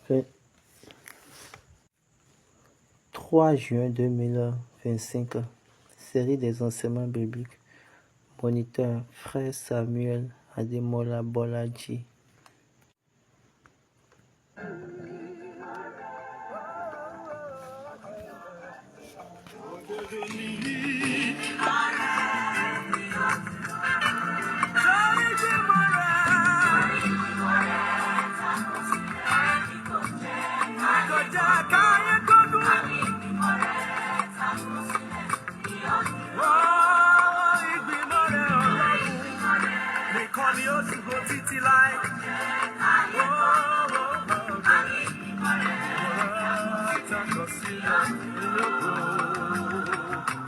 Le 3 juin 2025, série des enseignements bibliques. Moniteur, Frère Samuel Ademola Bolaji.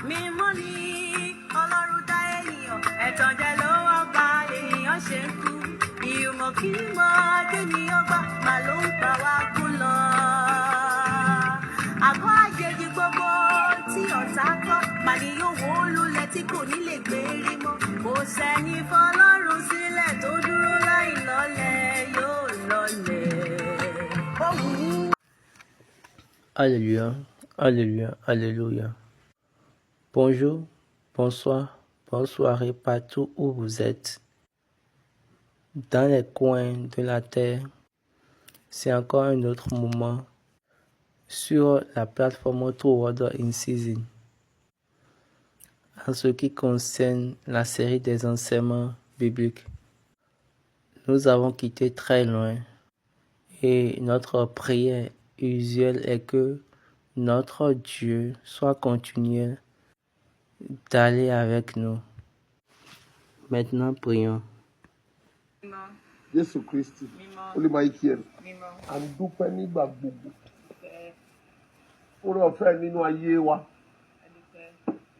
Mímọ́ ni Ọlọ́run dá ènìyàn, ẹ̀tàn jẹ́ ló wá bá ènìyàn ṣe ń kú. Ìmọ̀ kí mọ́ kéèyàn gbà má ló ń pa wá kú lọ. Àgọ́ àjèjì gbogbo tí ọ̀tá kọ́, mà ní yóò wó lulẹ̀ tí kò ní lè gbérí mọ́. Kò sẹ́ni fọlọ́run sílẹ̀ tó dúró láì lọ́lẹ̀ yóò lọ́lẹ̀. Ó wù ú. Alléluia, alléluia, alléluia. Bonjour, bonsoir, bonsoir et partout où vous êtes. Dans les coins de la terre, c'est encore un autre moment sur la plateforme True Word in Season. En ce qui concerne la série des enseignements bibliques, nous avons quitté très loin et notre prière usuelle est que notre Dieu soit continuel d'aller avec nous. Maintenant, prions. Jésù Kristi Olúmáìkíẹ̀lì à ń dúpẹ́ nígbà gbogbo fúnra ọ̀fẹ́ nínú ayé wa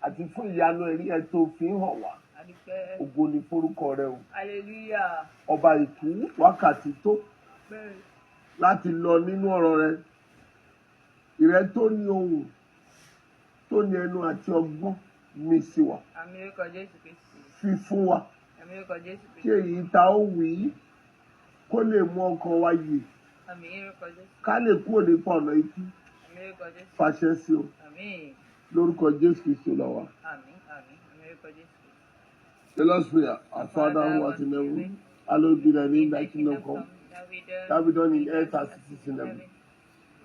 àti fún ìyanu ẹ̀rí ẹ̀ tó fi ń hàn wá ògo ni forúkọ rẹ o ọba ìkú wákàtí tó láti lọ nínú ọ̀rọ̀ rẹ ìrẹ tó ní ohùn tó ní ẹnu àti ọgbọ́n mi sí wa fi fún wa kí èyí ta ó wí kó lè mú ọkàn wa yè ká lè kúrò nípa ọ̀nà ikú fàṣẹ sí o lórúkọ Jésù Kristi lọ́wọ́. Let us pray. Our Father who art in heaven, hallowed be thy name, thy kingdom come. Thy be done in earth as it is in heaven.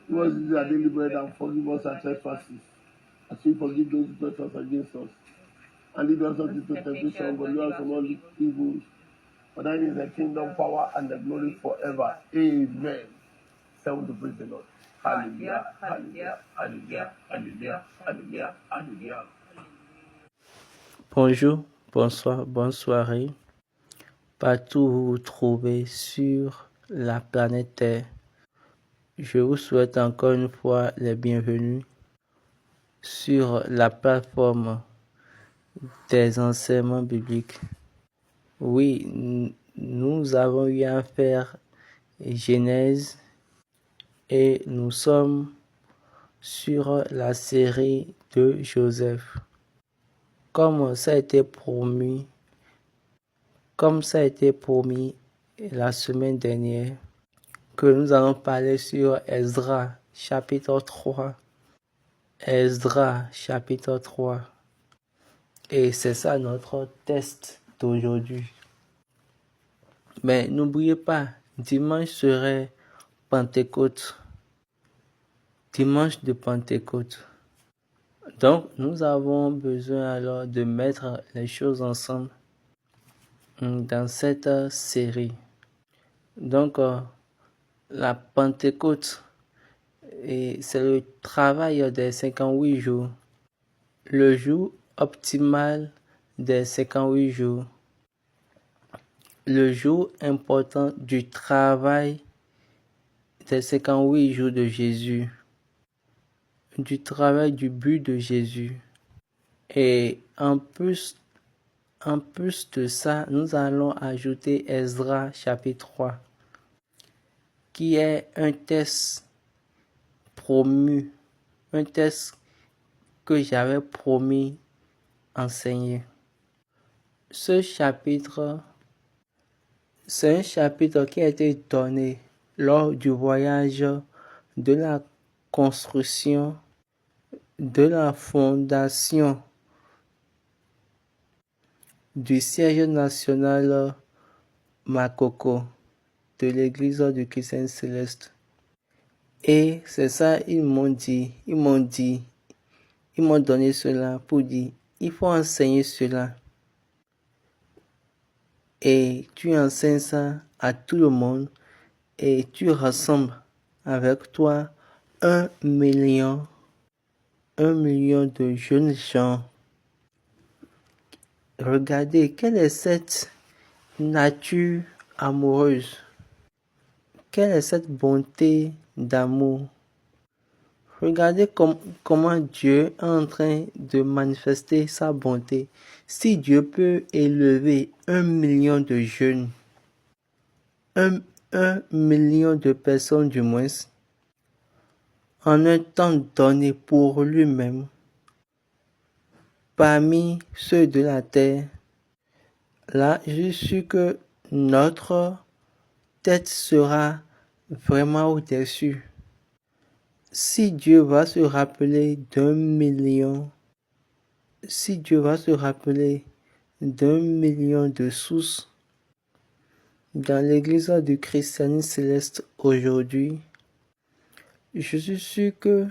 Give us this our daily bread and forgive us our trespasses, as we forgive those who trespass against us. And lead us not into temptation, but deliver us from all evil. For thine is the kingdom, power, and the glory forever. Amen. Someone to praise the Lord. Hallelujah, hallelujah, hallelujah, hallelujah, hallelujah, hallelujah. Bonjour, bonsoir, bonne soirée. Partout où vous vous trouvez sur la planète Terre, je vous souhaite encore une fois les bienvenus sur la plateforme des enseignements bibliques. Oui, nous avons eu à faire Genèse et nous sommes sur la série de Joseph. Comme ça a été promis la semaine dernière, que nous allons parler sur Esdras chapitre 3. Esdras chapitre 3. Et c'est ça notre test d'aujourd'hui. Mais n'oubliez pas, dimanche serait Pentecôte. Dimanche de Pentecôte. Donc, nous avons besoin alors de mettre les choses ensemble dans cette série. Donc, la Pentecôte, c'est le travail des 58 jours. Le jour optimal des 58 jours. Le jour important du travail des 58 jours de Jésus. Du travail du but de Jésus. Et en plus de ça, nous allons ajouter Esdras chapitre 3, qui est un test promu, un test que j'avais promis enseigner. Ce chapitre, c'est un chapitre qui a été donné lors du voyage de la construction de la fondation du siège national Makoko de l'église du Christ Céleste. Et c'est ça, ils m'ont donné cela pour dire, il faut enseigner cela. Et tu enseignes ça à tout le monde et tu rassembles avec toi 1 million de jeunes gens. Regardez, quelle est cette nature amoureuse? Quelle est cette bonté d'amour? Regardez comment Dieu est en train de manifester sa bonté. Si Dieu peut élever 1 million de jeunes, 1 million de personnes du moins, en un temps donné pour lui-même, parmi ceux de la terre, là, je suis sûr que notre tête sera vraiment au-dessus. Si Dieu va se rappeler d'1 million, si Dieu va se rappeler d'1 million de sources dans l'église du christianisme céleste aujourd'hui, je suis sûr que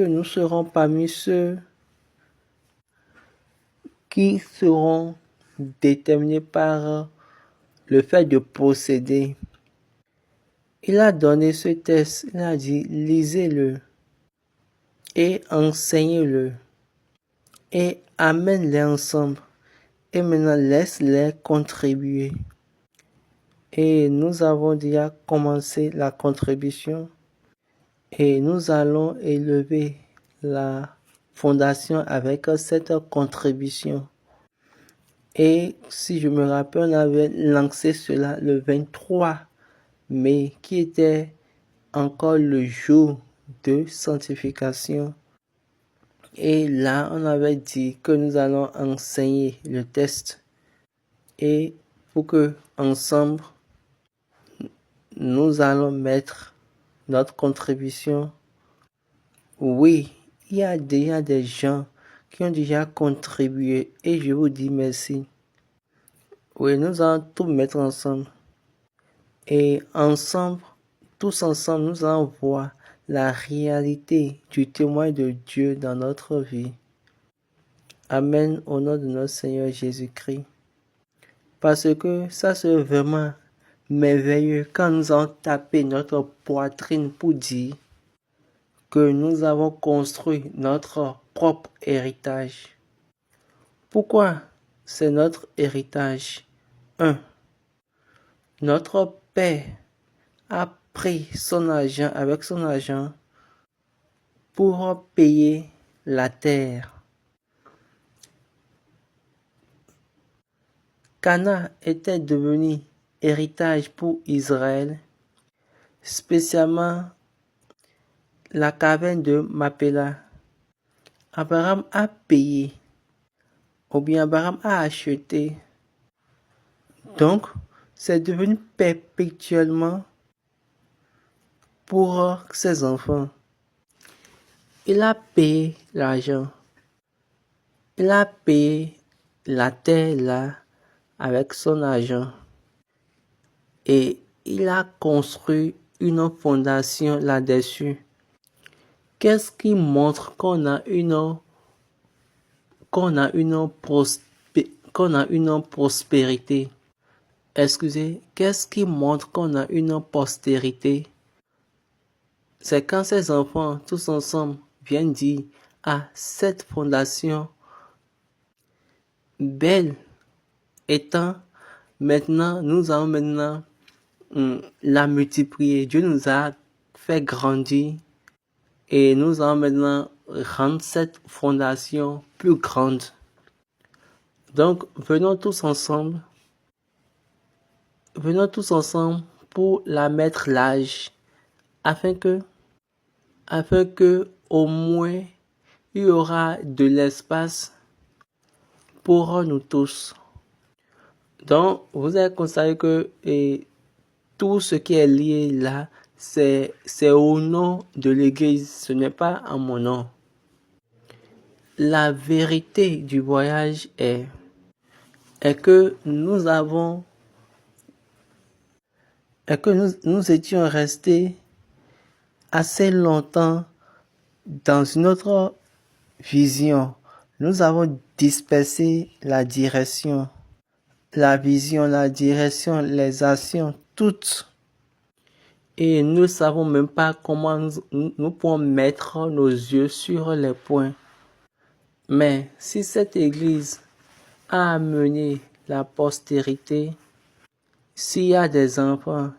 nous serons parmi ceux qui seront déterminés par le fait de posséder. Il a donné ce texte, il a dit, lisez-le et enseignez-le et amène-les ensemble et maintenant laisse-les contribuer. Et nous avons déjà commencé la contribution et nous allons élever la fondation avec cette contribution. Et si je me rappelle, on avait lancé cela le 23 mai, qui était encore le jour de sanctification. Et là, on avait dit que nous allons enseigner le test. Et pour que, ensemble, nous allons mettre notre contribution. Oui, il y a déjà des gens qui ont déjà contribué et je vous dis merci. Oui, nous allons tout mettre ensemble. Et ensemble, tous ensemble, nous allons voir la réalité du témoin de Dieu dans notre vie. Amen, au nom de notre Seigneur Jésus-Christ. Parce que ça, c'est vraiment merveilleux quand nous allons taper notre poitrine pour dire que nous avons construit notre propre héritage. Pourquoi c'est notre héritage? 1. Notre Père a pris son argent avec son argent pour payer la terre. Cana était devenu héritage pour Israël, spécialement la caverne de Mapéla. Abraham a payé, ou bien Abraham a acheté. Donc, c'est devenu perpétuellement pour ses enfants. Il a payé l'argent. Il a payé la terre là avec son argent. Et il a construit une fondation là-dessus. Qu'est-ce qui montre qu'on a une prospérité? Excusez, qu'est-ce qui montre qu'on a une postérité? C'est quand ces enfants, tous ensemble, viennent dire, ah, cette fondation, belle étant, maintenant, nous allons maintenant la multiplier. Dieu nous a fait grandir et nous allons maintenant rendre cette fondation plus grande. Donc, venons tous ensemble pour la mettre large, afin que au moins il y aura de l'espace pour nous tous. Donc, vous avez constaté que tout ce qui est lié là, c'est au nom de l'Église, ce n'est pas à mon nom. La vérité du voyage est que nous étions restés assez longtemps dans une autre vision. Nous avons dispersé la direction, la vision, la direction, les actions, toutes. Et nous ne savons même pas comment nous pouvons mettre nos yeux sur les points. Mais si cette Église a amené la postérité, s'il y a des enfants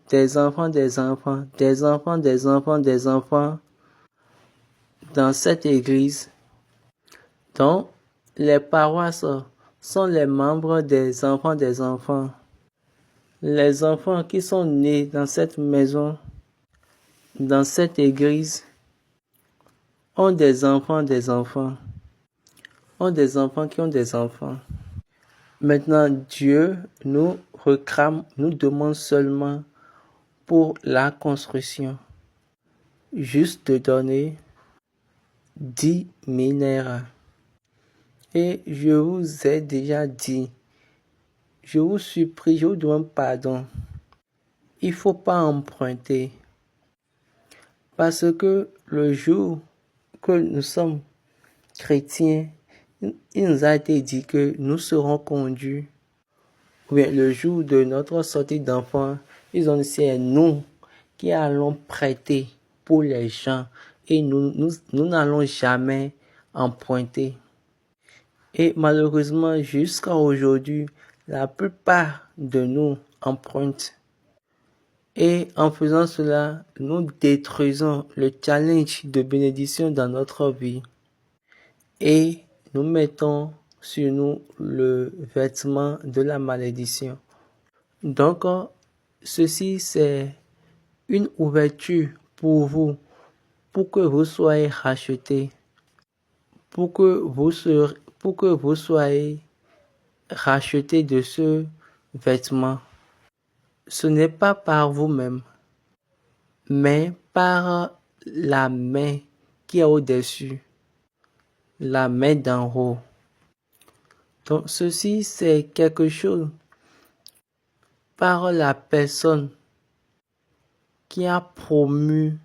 dans cette Église, donc les paroisses sont les membres des enfants. Les enfants qui sont nés dans cette maison, dans cette Église, ont des enfants, ont des enfants qui ont des enfants. Maintenant, Dieu nous réclame, nous demande seulement pour la construction, juste de donner 10 mineras. Et je vous ai déjà dit, je vous supplie, je vous demande pardon. Il ne faut pas emprunter. Parce que le jour que nous sommes chrétiens, il nous a été dit que nous serons conduits. Oui, le jour de notre sortie d'enfants, ils ont dit c'est nous qui allons prêter pour les gens et nous n'allons jamais emprunter. Et malheureusement, jusqu'à aujourd'hui, la plupart de nous empruntent. Et en faisant cela, nous détruisons le challenge de bénédiction dans notre vie. Et nous mettons sur nous le vêtement de la malédiction. Donc, ceci c'est une ouverture pour vous, pour que vous soyez rachetés, pour que vous soyez rachetés de ce vêtement. Ce n'est pas par vous-même, mais par la main qui est au-dessus, la main d'en haut. Donc, ceci, c'est quelque chose par la personne qui a promis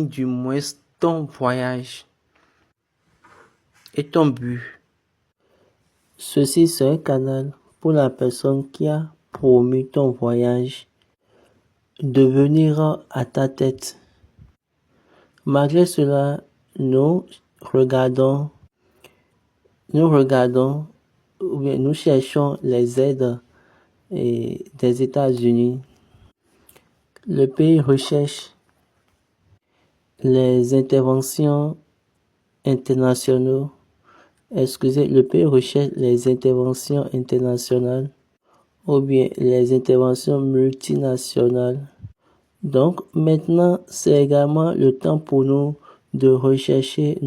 du moins ton voyage et ton but. Ceci, c'est un canal pour la personne qui a promis ton voyage de venir à ta tête. Malgré cela, nous regardons, ou bien nous cherchons les aides des États-Unis. Le pays recherche les interventions internationales. Le pays recherche les interventions internationales ou bien les interventions multinationales. Donc maintenant, c'est également le temps pour nous de rechercher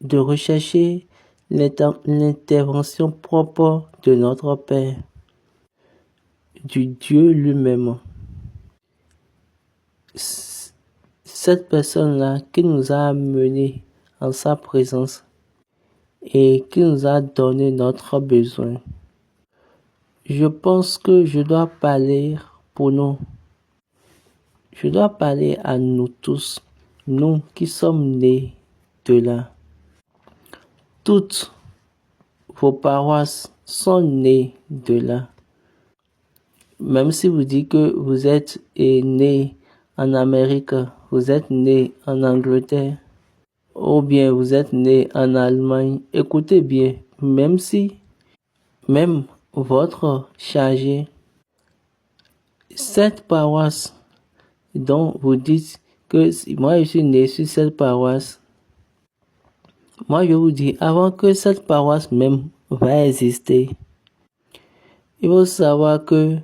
de rechercher l'intervention propre de notre Père, du Dieu lui-même. Cette personne-là qui nous a amenés en sa présence et qui nous a donné notre besoin. Je pense que je dois parler pour nous. Je dois parler à nous tous, nous qui sommes nés de là. Toutes vos paroisses sont nées de là. Même si vous dites que vous êtes nés en Amérique, vous êtes nés en Angleterre, ou bien vous êtes nés en Allemagne, écoutez bien, même votre chargé, cette paroisse dont vous dites que moi je suis né sur cette paroisse, moi je vous dis, avant que cette paroisse même va exister, il faut savoir que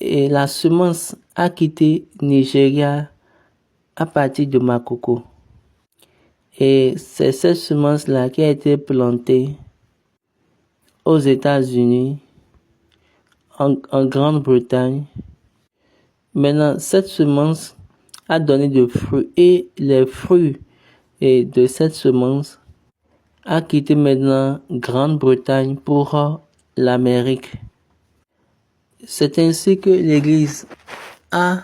la semence a quitté Nigeria à partir de Makoko. Et c'est cette semence-là qui a été plantée aux États-Unis, en Grande-Bretagne. Maintenant, cette semence a donné des fruits et les fruits de cette semence a quitté maintenant Grande-Bretagne pour l'Amérique. C'est ainsi que l'Église a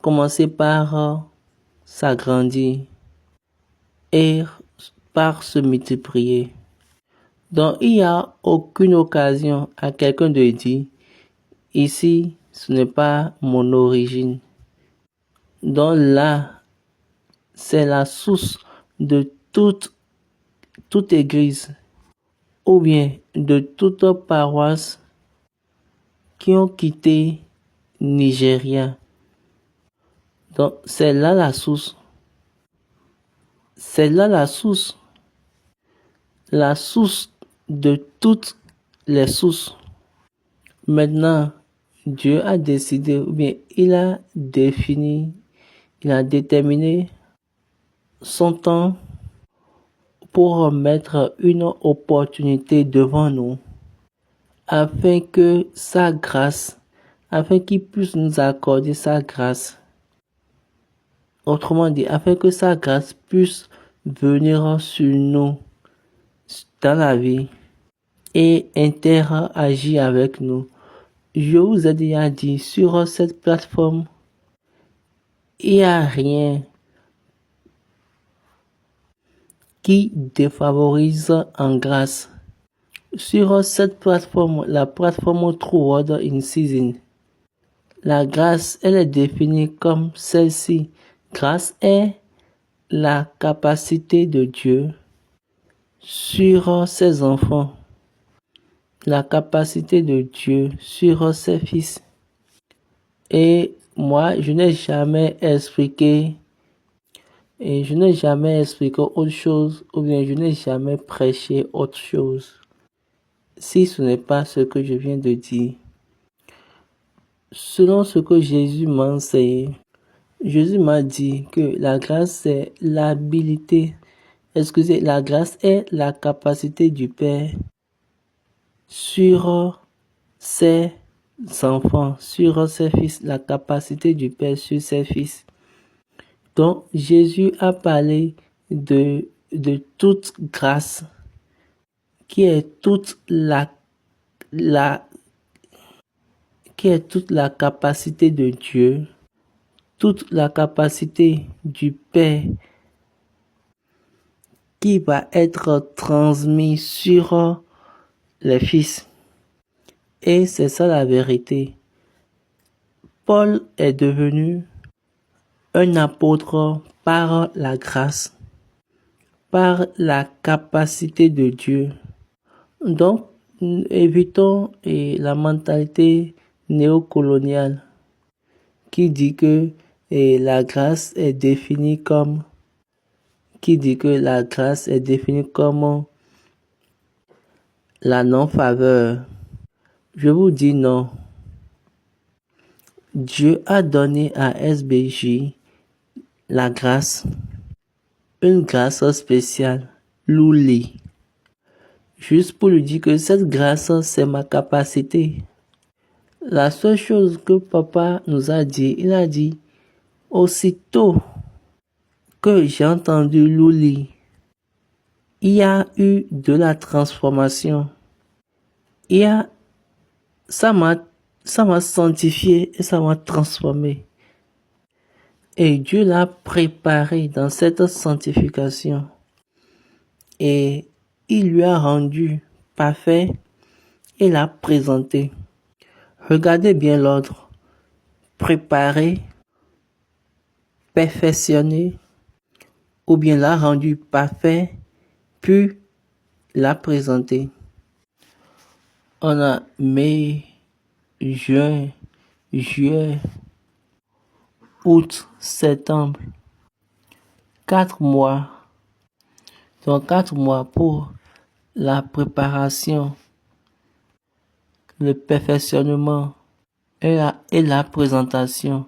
commencé par s'agrandir et par se multiplier. Donc, il n'y a aucune occasion à quelqu'un de dire, ici, ce n'est pas mon origine. Donc là, c'est la source de toute église ou bien de toute paroisse qui ont quitté Nigeria. Donc, c'est là la source. C'est là la source. La source de toutes les sources. Maintenant, Dieu a décidé, ou bien il a défini, il a déterminé son temps pour mettre une opportunité devant nous, afin que sa grâce, afin qu'il puisse nous accorder sa grâce. Autrement dit, afin que sa grâce puisse venir sur nous dans la vie et interagir avec nous. Je vous ai déjà dit, sur cette plateforme, il n'y a rien qui défavorise en grâce. Sur cette plateforme, la plateforme True Word in Season, la grâce, elle est définie comme celle-ci. Grâce est la capacité de Dieu sur ses enfants, la capacité de Dieu sur ses fils. Et moi, je n'ai jamais expliqué autre chose, ou bien je n'ai jamais prêché autre chose, si ce n'est pas ce que je viens de dire. Selon ce que Jésus m'a enseigné, Jésus m'a dit que la grâce c'est la grâce est la capacité du Père sur ses enfants, sur ses fils, la capacité du Père sur ses fils. Donc, Jésus a parlé de toute grâce, qui est toute la capacité de Dieu, toute la capacité du Père qui va être transmise sur les fils. Et c'est ça la vérité. Paul est devenu un apôtre par la grâce, par la capacité de Dieu. Donc, évitons la mentalité néocoloniale qui dit que la grâce est définie comme la non-faveur. Je vous dis non. Dieu a donné à SBJ la grâce, une grâce spéciale, l'ouli. Juste pour lui dire que cette grâce, c'est ma capacité. La seule chose que papa nous a dit, il a dit, aussitôt que j'ai entendu l'ouli, il y a eu de la transformation. Ça m'a sanctifié et ça m'a transformé. Et Dieu l'a préparé dans cette sanctification. Et il lui a rendu parfait et l'a présenté. Regardez bien l'ordre. Préparer, perfectionner, ou bien l'a rendu parfait, puis l'a présenté. On a mai, juin, juillet, août, septembre. 4 mois. Donc 4 mois pour la préparation, le perfectionnement et la présentation.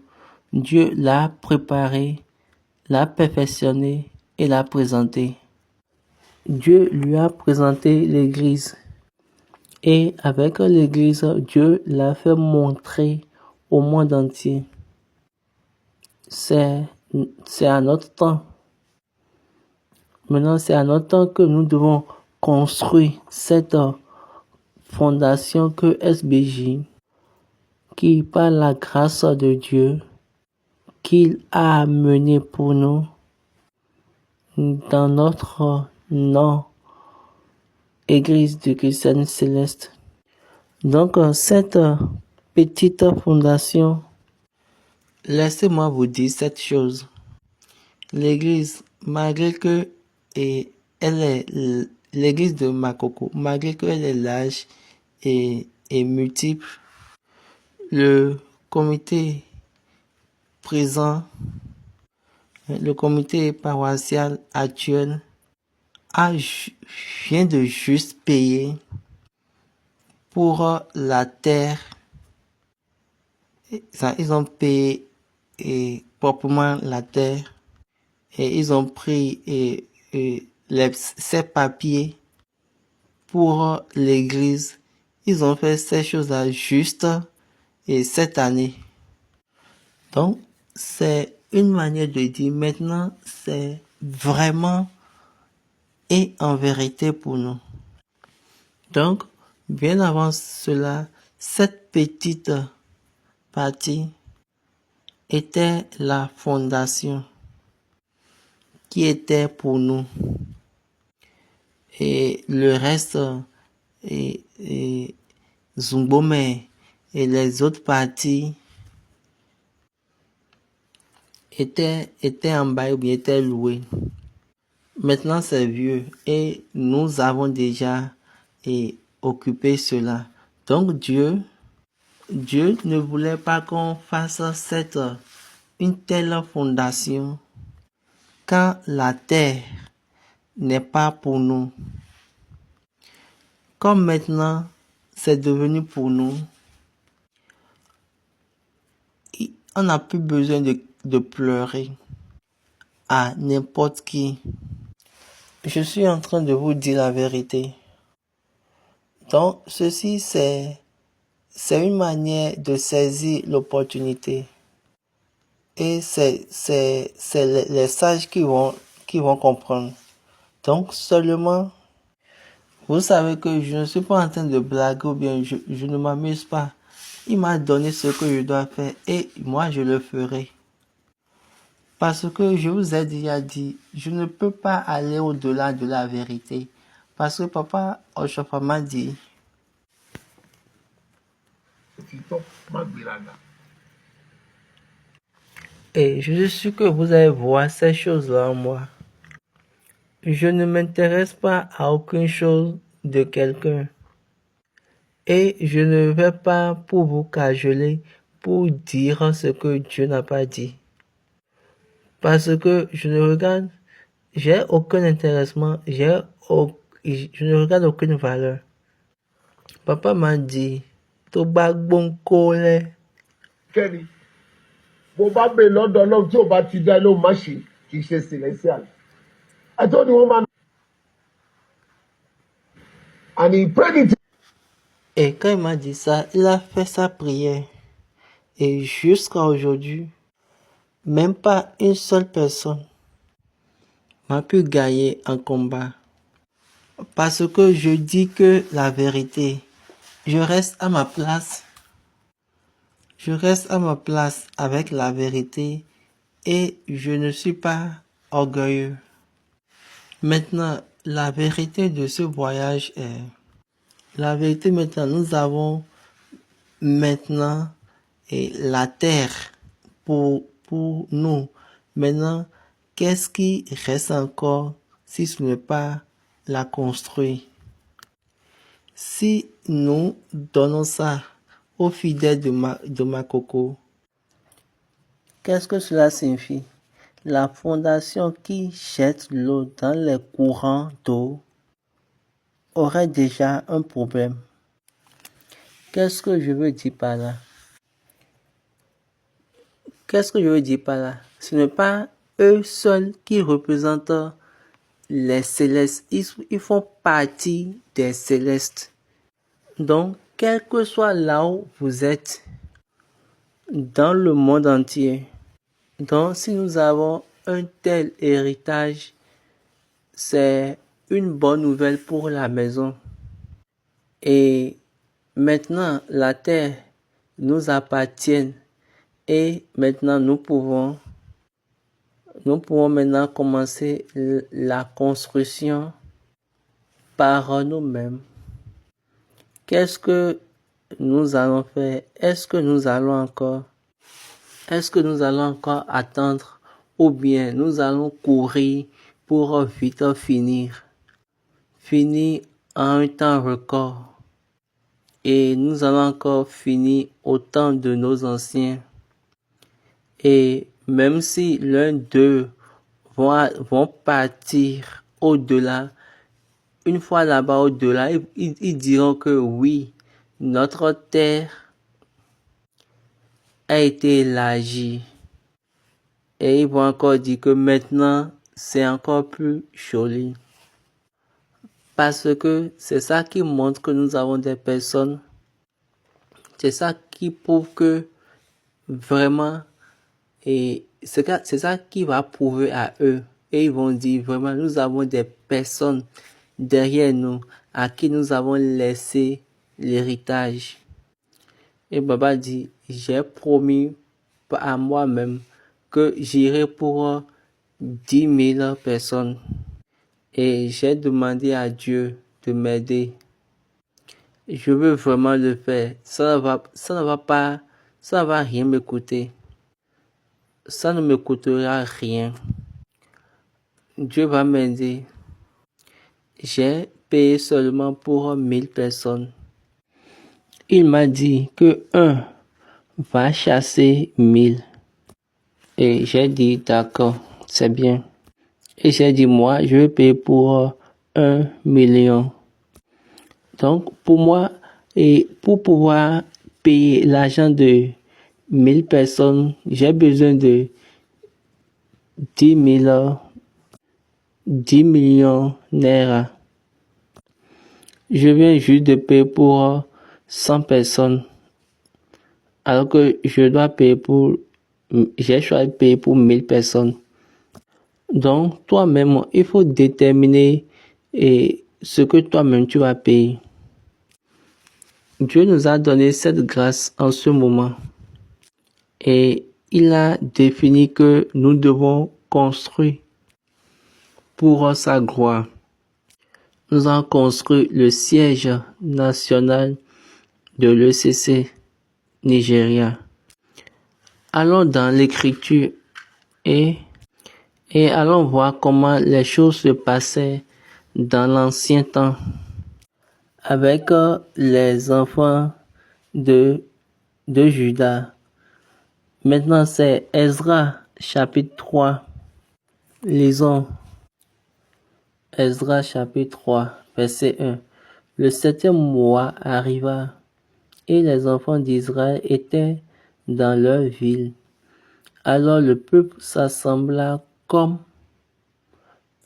Dieu l'a préparé, l'a perfectionné et l'a présenté. Dieu lui a présenté l'Église. Et avec l'Église, Dieu l'a fait montrer au monde entier. C'est à notre temps. Maintenant, c'est à notre temps que nous devons construire cette fondation que SBJ, qui par la grâce de Dieu, qu'il a amené pour nous dans notre nom, Église du Christ Céleste. Donc, cette petite fondation, laissez-moi vous dire cette chose. L'Église, malgré que elle est l'Église de Makoko, malgré qu'elle est large et multiple, le comité présent, le comité paroissial actuel vient de juste payer pour la terre. Ils ont payé proprement la terre et ils ont pris ces papiers pour l'église. Ils ont fait ces choses-là juste cette année. Donc, c'est une manière de dire maintenant, c'est vraiment et en vérité pour nous. Donc, bien avant cela, cette petite partie était la fondation qui était pour nous. Et le reste, Zumbome et les autres parties étaient en bail ou bien étaient loués. Maintenant, c'est vieux et nous avons déjà occupé cela. Donc, Dieu ne voulait pas qu'on fasse une telle fondation quand la terre n'est pas pour nous. Comme maintenant, c'est devenu pour nous, on n'a plus besoin de pleurer à n'importe qui. Je suis en train de vous dire la vérité. Donc, ceci, c'est une manière de saisir l'opportunité. Et c'est les sages qui vont comprendre. Donc, seulement, vous savez que je ne suis pas en train de blaguer ou bien je ne m'amuse pas. Il m'a donné ce que je dois faire et moi, je le ferai. Parce que je vous ai déjà dit, je ne peux pas aller au-delà de la vérité. Parce que Papa Oshofa m'a dit, et je suis sûr que vous allez voir ces choses-là en moi. Je ne m'intéresse pas à aucune chose de quelqu'un. Et je ne vais pas pour vous cajoler, pour dire ce que Dieu n'a pas dit. Parce que j'ai aucun intéressement, je ne regarde aucune valeur. Papa m'a dit, tó bá gbóǹkó lẹ̀. Kẹ́ni, bó bá bè lọ́dọ̀ náà tí ò bá ti dá ló má ṣe kì í ṣe celestial. I told the woman, and he prayed it. Et quand il m'a dit ça, il a fait sa prière. Et jusqu'à aujourd'hui, même pas une seule personne m'a pu gagner un combat. Parce que je dis que la vérité, je reste à ma place. Je reste à ma place avec la vérité et je ne suis pas orgueilleux. Maintenant, la vérité de ce voyage est... La vérité maintenant, nous avons maintenant la terre pour nous. Maintenant, qu'est-ce qui reste encore si ce n'est pas la construire? Si nous donnons ça aux fidèles de Makoko, qu'est-ce que cela signifie? La fondation qui jette l'eau dans les courants d'eau aurait déjà un problème. Qu'est-ce que je veux dire par là? Ce n'est pas eux seuls qui représentent les célestes. Ils font partie des célestes. Donc, quel que soit là où vous êtes, dans le monde entier, donc si nous avons un tel héritage, c'est une bonne nouvelle pour la maison. Et maintenant, la terre nous appartient et maintenant nous pouvons maintenant commencer la construction par nous-mêmes. Qu'est-ce que nous allons faire? Est-ce que nous allons encore attendre ou bien nous allons courir pour vite finir en un temps record et nous allons encore finir au temps de nos anciens? Et même si l'un d'eux vont partir au-delà, une fois là-bas au-delà, ils diront que oui, notre terre a été élargie. Et ils vont encore dire que maintenant, c'est encore plus joli. Parce que c'est ça qui montre que nous avons des personnes. C'est ça qui prouve que vraiment, et c'est ça qui va prouver à eux. Et ils vont dire vraiment, nous avons des personnes derrière nous à qui nous avons laissé l'héritage. Et Baba dit, j'ai promis à moi-même que j'irai pour 10 000 personnes. Et j'ai demandé à Dieu de m'aider. Je veux vraiment le faire. Ça ne va rien me coûter. Ça ne me coûtera rien. Dieu va m'aider. J'ai payé seulement pour 1000 personnes. Il m'a dit que un va chasser 1000. Et j'ai dit d'accord, c'est bien. Et j'ai dit moi, je vais payer pour 1 million. Donc pour moi, et pour pouvoir payer l'argent de 1000 personnes, j'ai besoin de 10 millions naira. Je viens juste de payer pour 100 personnes. Alors que j'ai choisi de payer pour 1000 personnes. Donc, toi-même, il faut déterminer ce que toi-même tu vas payer. Dieu nous a donné cette grâce en ce moment. Et il a défini que nous devons construire pour sa gloire. Nous avons construit le siège national de l'ECC Nigeria. Allons dans l'écriture et allons voir comment les choses se passaient dans l'ancien temps avec les enfants de Juda. Maintenant, c'est Ezra, chapitre 3. Lisons Ezra, chapitre 3, verset 1. Le 7e mois arriva, et les enfants d'Israël étaient dans leur ville. Alors le peuple s'assembla comme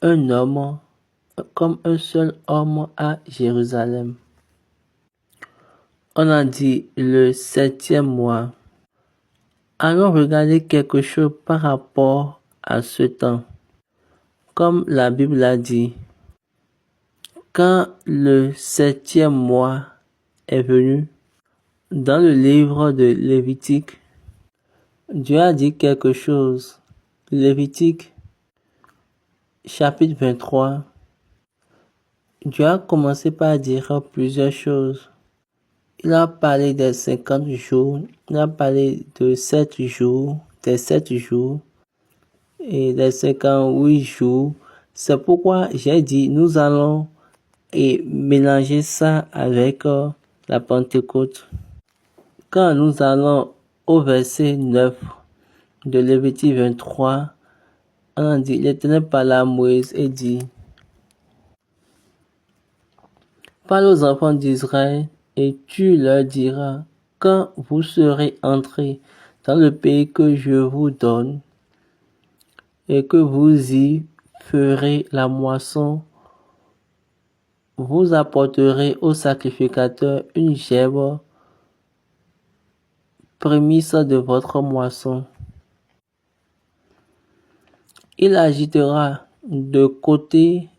un seul homme à Jérusalem. On a dit le 7e mois. Allons regarder quelque chose par rapport à ce temps. Comme la Bible a dit, quand le 7e mois est venu, dans le livre de Lévitique, Dieu a dit quelque chose. Lévitique, chapitre 23, Dieu a commencé par dire plusieurs choses. Il a parlé des 50 jours, il a parlé de 7 jours, des 7 jours et des 58 jours. C'est pourquoi j'ai dit, nous allons mélanger ça avec la Pentecôte. Quand nous allons au verset 9 de Lévitique 23, on a dit, l'Éternel parla à Moïse et dit, parle aux enfants d'Israël et tu leur diras, quand vous serez entrés dans le pays que je vous donne, et que vous y ferez la moisson, vous apporterez au sacrificateur une gève, prémisse de votre moisson. Il agitera de côté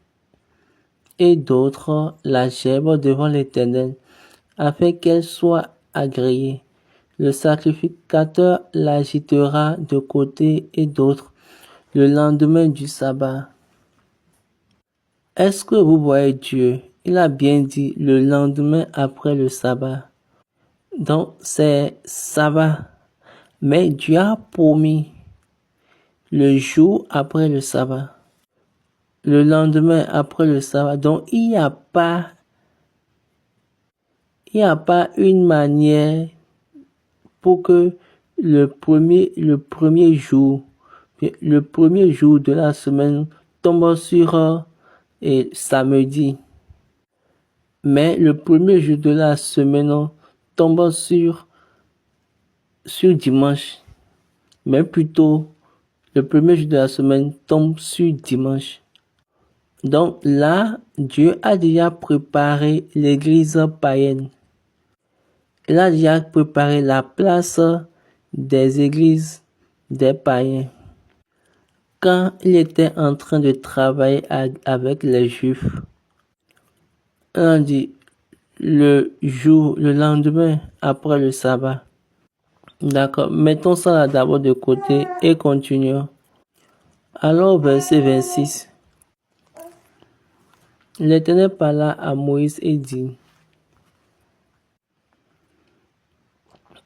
et d'autre la gève devant l'Éternel, afin qu'elle soit agréée. Le sacrificateur l'agitera de côté et d'autre le lendemain du sabbat. Est-ce que vous voyez Dieu? Il a bien dit le lendemain après le sabbat. Donc c'est sabbat. Mais Dieu a promis le jour après le sabbat. Le lendemain après le sabbat. Donc il n'y a pas une manière pour que le premier jour de la semaine tombe sur samedi. Mais le premier jour de la semaine tombe sur dimanche. Mais plutôt, le premier jour de la semaine tombe sur dimanche. Donc là, Dieu a déjà préparé l'église païenne. Il a déjà préparé la place des églises des païens. Quand il était en train de travailler avec les Juifs, on dit le lendemain après le sabbat. D'accord, mettons ça là d'abord de côté et continuons. Alors, verset 26. L'Éternel parla à Moïse et dit: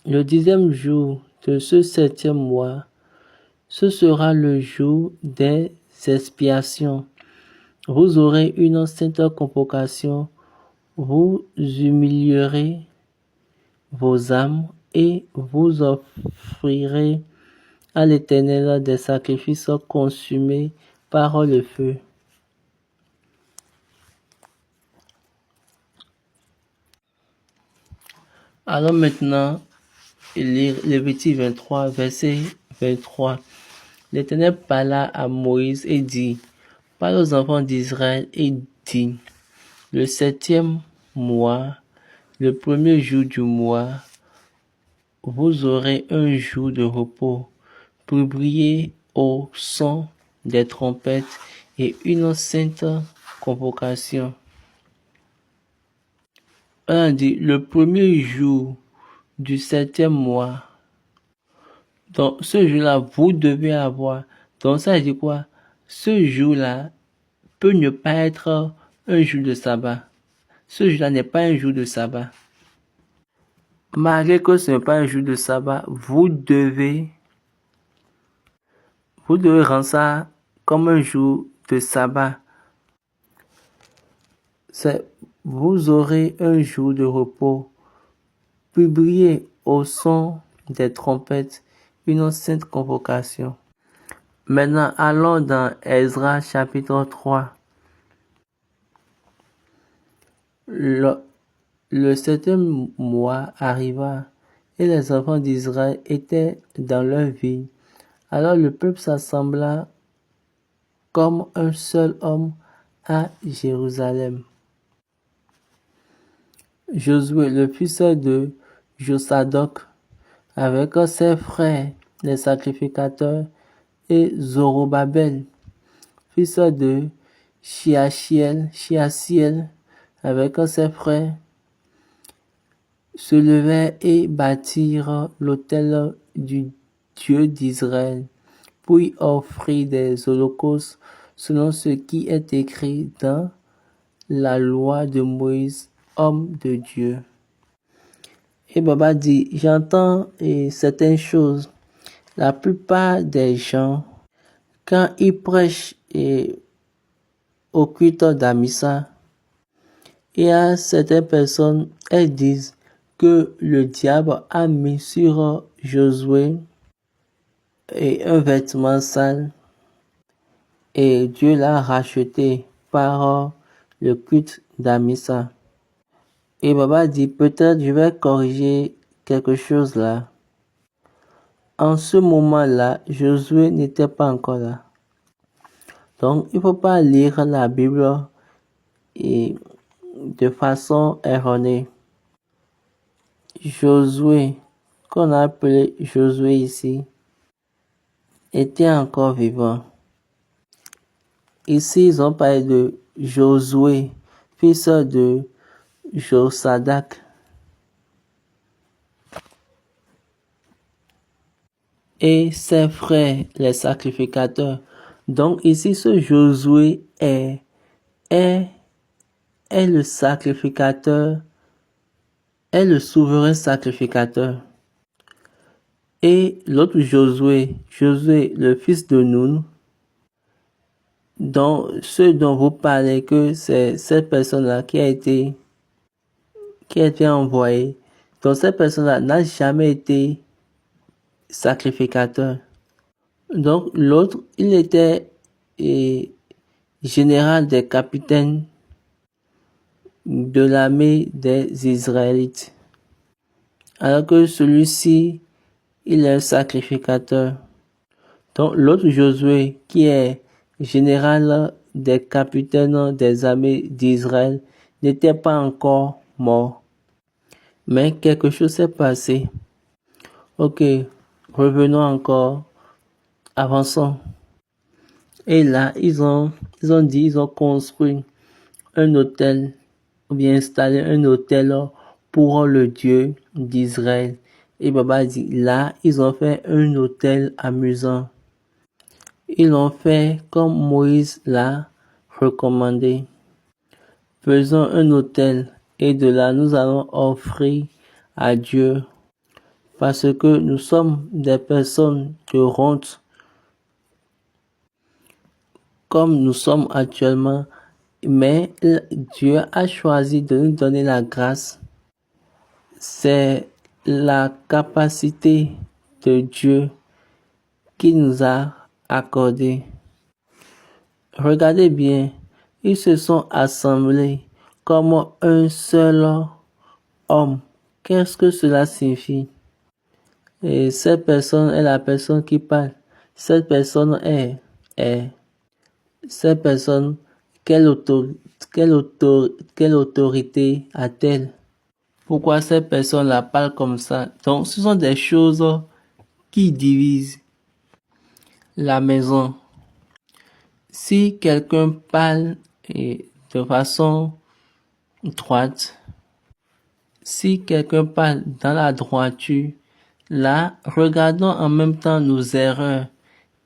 Le 10e jour de ce 7e mois, ce sera le jour des expiations. Vous aurez une sainte convocation, vous humilierez vos âmes et vous offrirez à l'Éternel des sacrifices consumés par le feu. Alors maintenant, lire Lévitique 23, verset 23. L'Éternel parla à Moïse et dit: Parle aux enfants d'Israël et dit: Le 7e mois, le premier jour du mois, vous aurez un jour de repos pour briller au son des trompettes et une sainte convocation. On dit le premier jour du 7e mois. Donc ce jour-là, vous devez avoir. Donc ça dit quoi? Ce jour-là peut ne pas être un jour de sabbat. Ce jour-là n'est pas un jour de sabbat. Malgré que ce n'est pas un jour de sabbat, vous devez rendre ça comme un jour de sabbat. Vous aurez un jour de repos, publié au son des trompettes, une sainte convocation. Maintenant, allons dans Ezra chapitre 3. Le 7e mois arriva et les enfants d'Israël étaient dans leur ville. Alors le peuple s'assembla comme un seul homme à Jérusalem. Josué, le fils de Josadoc, avec ses frères, les sacrificateurs, et Zorobabel, fils de Shealtiel, avec ses frères, se levèrent et bâtirent l'autel du Dieu d'Israël, puis offrirent des holocaustes selon ce qui est écrit dans la loi de Moïse, homme de Dieu. Et Baba dit, j'entends certaines choses. La plupart des gens, quand ils prêchent au culte d'Amissa, il y a certaines personnes, elles disent que le diable a mis sur Josué un vêtement sale et Dieu l'a racheté par le culte d'Amissa. Et Baba dit, peut-être je vais corriger quelque chose là. En ce moment-là, Josué n'était pas encore là. Donc, il ne faut pas lire la Bible et de façon erronée. Josué, qu'on a appelé Josué ici, était encore vivant. Ici, ils ont parlé de Josué, fils de Josadak. Et ses frères, les sacrificateurs. Donc ici, ce Josué est le sacrificateur, est le souverain sacrificateur. Et l'autre Josué, le fils de Nun, ceux dont vous parlez, que c'est cette personne-là qui a été envoyée. Donc cette personne-là n'a jamais été sacrificateur. Donc l'autre, il était général des capitaines de l'armée des Israélites. Alors que celui-ci, il est un sacrificateur. Donc l'autre Josué, qui est général des capitaines des armées d'Israël, n'était pas encore mort. Mais quelque chose s'est passé. Ok, revenons encore, avançons. Et là, ils ont construit un autel, ou bien installé un autel pour le Dieu d'Israël. Et Baba dit, là, ils ont fait un autel amusant. Ils l'ont fait comme Moïse l'a recommandé. Faisons un autel et de là, nous allons offrir à Dieu. Parce que nous sommes des personnes de honte, comme nous sommes actuellement, mais Dieu a choisi de nous donner la grâce. C'est la capacité de Dieu qui nous a accordé. Regardez bien, ils se sont assemblés comme un seul homme. Qu'est-ce que cela signifie? Et cette personne est la personne qui parle. Cette personne cette personne, quelle autorité a-t-elle? Pourquoi cette personne-là parle comme ça? Donc, ce sont des choses qui divisent la maison. Si quelqu'un parle de façon droite, si quelqu'un parle dans la droiture, là, regardons en même temps nos erreurs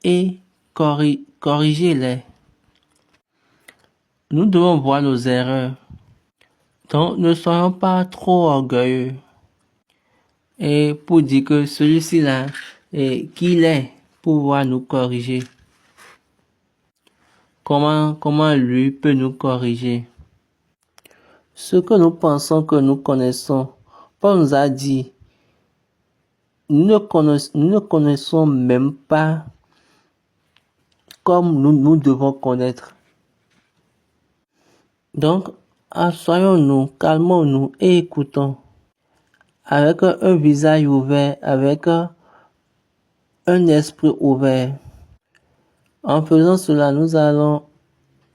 et corrigez-les. Nous devons voir nos erreurs. Donc, ne soyons pas trop orgueilleux. Et pour dire que celui-ci là, qu'il est pour pouvoir nous corriger. Comment lui peut nous corriger? Ce que nous pensons que nous connaissons, Paul nous a dit, nous ne connaissons même pas comme nous devons connaître. Donc, assoyons-nous, calmons-nous et écoutons. Avec un visage ouvert, avec un esprit ouvert. En faisant cela, nous allons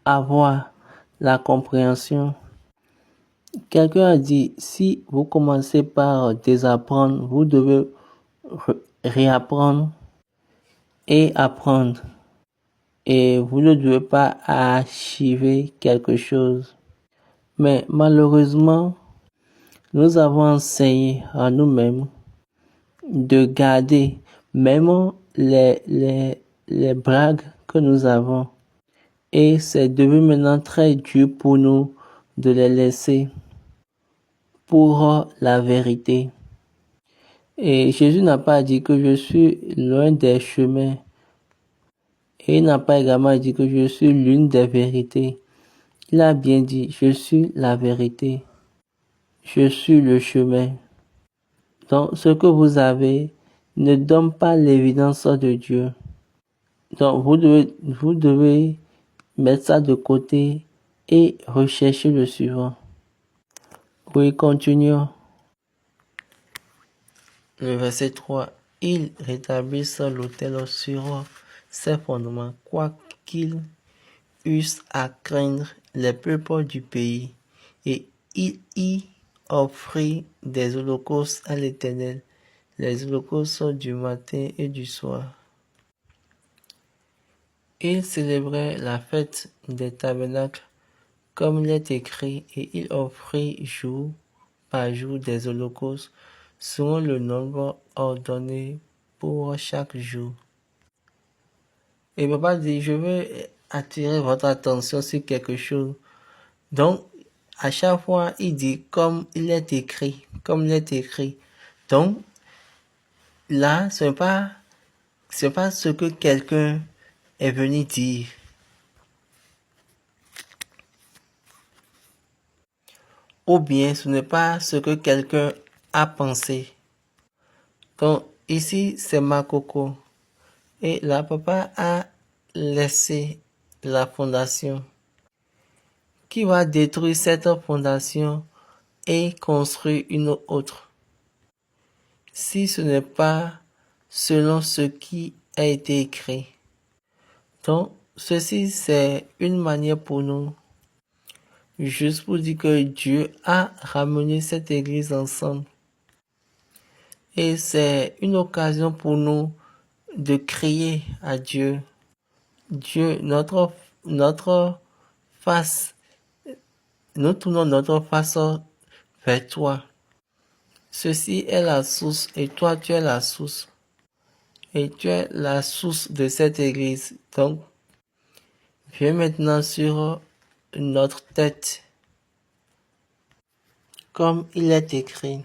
avoir la compréhension. Quelqu'un a dit, si vous commencez par désapprendre, vous devez réapprendre et apprendre. Et vous ne devez pas archiver quelque chose. Mais malheureusement, nous avons enseigné à nous-mêmes de garder même les bragues que nous avons. Et c'est devenu maintenant très dur pour nous de les laisser pour la vérité. Et Jésus n'a pas dit que je suis loin des chemins. Et il n'a pas également dit que je suis l'une des vérités. Il a bien dit, je suis la vérité. Je suis le chemin. Donc, ce que vous avez ne donne pas l'évidence de Dieu. Donc, vous devez mettre ça de côté et rechercher le suivant. Oui, continuons. Le verset 3. Ils rétablissent l'autel sur ses fondements, quoiqu'il eussent à craindre les peuples du pays, et il y offrit des holocaustes à l'Éternel, les holocaustes du matin et du soir. Il célébrait la fête des tabernacles comme il est écrit, et il offrit jour par jour des holocaustes selon le nombre ordonné pour chaque jour. Et papa dit, je veux attirer votre attention sur quelque chose. Donc, à chaque fois, il dit comme il est écrit, comme il est écrit. Donc, là, c'est pas ce que quelqu'un est venu dire. Ou bien ce n'est pas ce que quelqu'un a pensé. Donc, ici, c'est Makoko. Et là, papa a laissé la fondation. Qui va détruire cette fondation et construire une autre? Si ce n'est pas selon ce qui a été écrit. Donc, ceci, c'est une manière pour nous, juste pour dire que Dieu a ramené cette église ensemble. Et c'est une occasion pour nous de crier à Dieu. Dieu, notre face, nous tournons notre face vers toi. Ceci est la source et toi tu es la source. Et tu es la source de cette église. Donc, viens maintenant sur notre tête. Comme il est écrit.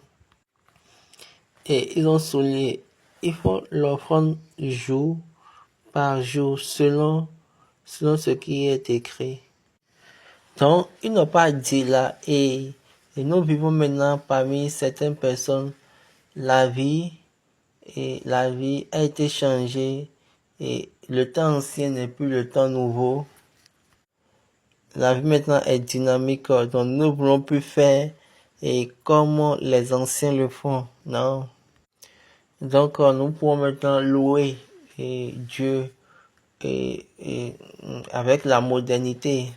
Et ils ont souligné, il faut l'offrande jour par jour selon ce qui est écrit. Donc, ils n'ont pas dit là, et nous vivons maintenant parmi certaines personnes, la vie a été changée, et le temps ancien n'est plus le temps nouveau. La vie maintenant est dynamique, donc nous ne voulons plus faire et comme les anciens le font, non. Donc, nous pouvons maintenant louer Dieu avec la modernité.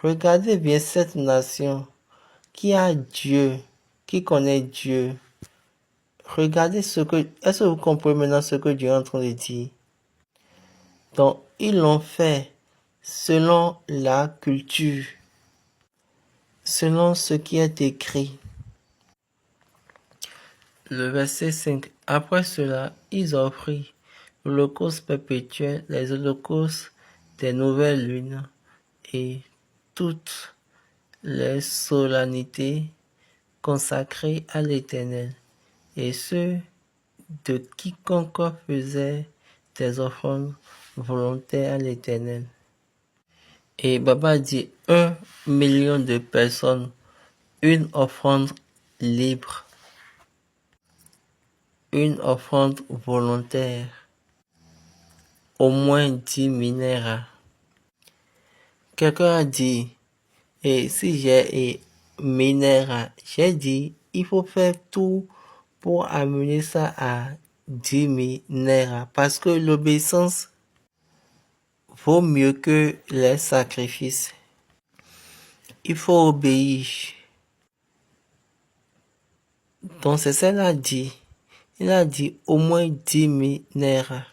Regardez bien cette nation qui a Dieu, qui connaît Dieu. Regardez est-ce que vous comprenez maintenant ce que Dieu est en train de dire? Donc, ils l'ont fait selon la culture, selon ce qui est écrit. Le verset 5. Après cela, ils offrirent l'holocauste perpétuel, les holocaustes des nouvelles lunes et toutes les solennités consacrées à l'Éternel, et ceux de quiconque faisait des offrandes volontaires à l'Éternel. Et Baba dit 1 million de personnes, une offrande libre. Une offrande volontaire, au moins 10 mineras. Quelqu'un a dit, et si j'ai mineras, j'ai dit, il faut faire tout pour amener ça à 10 mineras, parce que l'obéissance vaut mieux que les sacrifices. Il faut obéir. Donc c'est ça qu'il a dit. Il a dit au moins 10 mineras.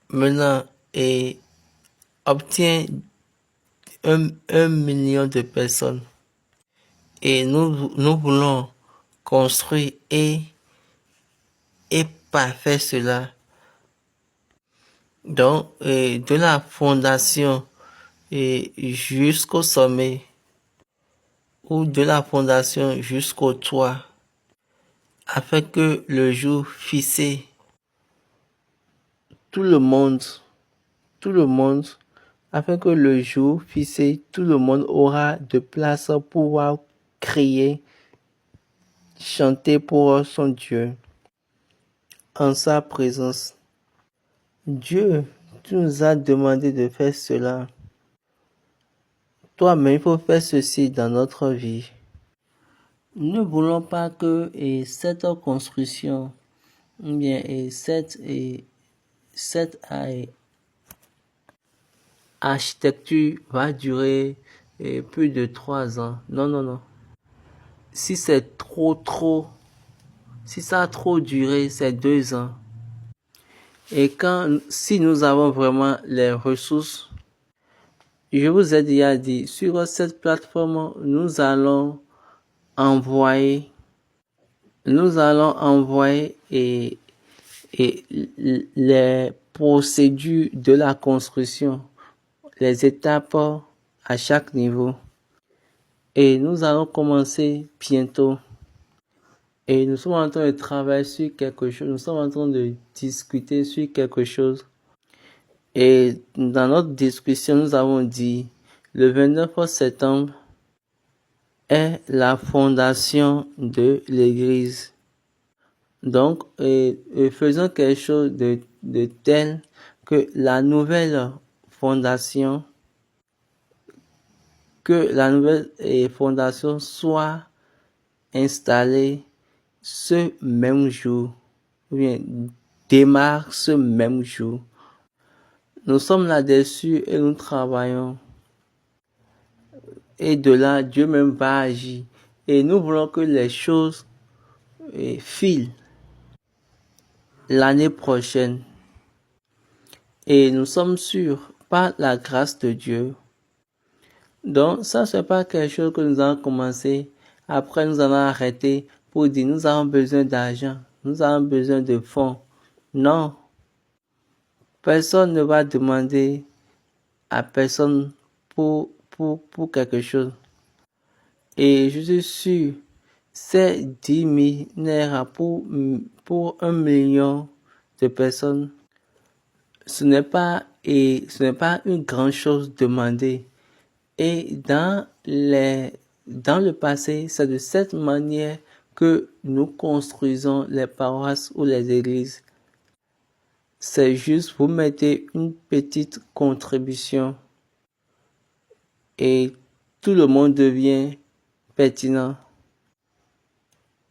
Maintenant, et obtient 1 million de personnes. Et nous voulons construire et parfaire cela. Donc, de la fondation jusqu'au sommet, ou de la fondation jusqu'au toit, afin que le jour fixé, tout le monde, afin que le jour fixé, tout le monde aura de place pour pouvoir crier, chanter pour son Dieu, en sa présence. Dieu, tu nous as demandé de faire cela. Toi-même, il faut faire ceci dans notre vie. Nous ne voulons pas que cette construction, ou bien cette architecture va durer plus de 3 ans. Non, non, non. Si c'est si ça a trop duré, c'est 2 ans. Et si nous avons vraiment les ressources, je vous ai déjà dit, sur cette plateforme, nous allons envoyer et les procédures de la construction, les étapes à chaque niveau. Et nous allons commencer bientôt. Et nous sommes en train de travailler sur quelque chose, nous sommes en train de discuter sur quelque chose. Et dans notre discussion, nous avons dit, le 29 septembre est la fondation de l'Église. Donc, faisons quelque chose de tel que la nouvelle fondation soit installée ce même jour, ou bien démarre ce même jour. Nous sommes là-dessus et nous travaillons. Et de là, Dieu même va agir. Et nous voulons que les choses filent l'année prochaine. Et nous sommes sûrs, par la grâce de Dieu. Donc, ça, c'est pas quelque chose que nous allons commencer. Après, nous allons arrêter pour dire, nous avons besoin d'argent. Nous avons besoin de fonds. Non. Personne ne va demander à personne pour quelque chose. Et je suis sûr, ces 10 000 naira pour 1 million de personnes, ce n'est pas une grande chose demandée. Et dans le passé, c'est de cette manière que nous construisons les paroisses ou les églises. C'est juste, vous mettez une petite contribution et tout le monde devient pertinent.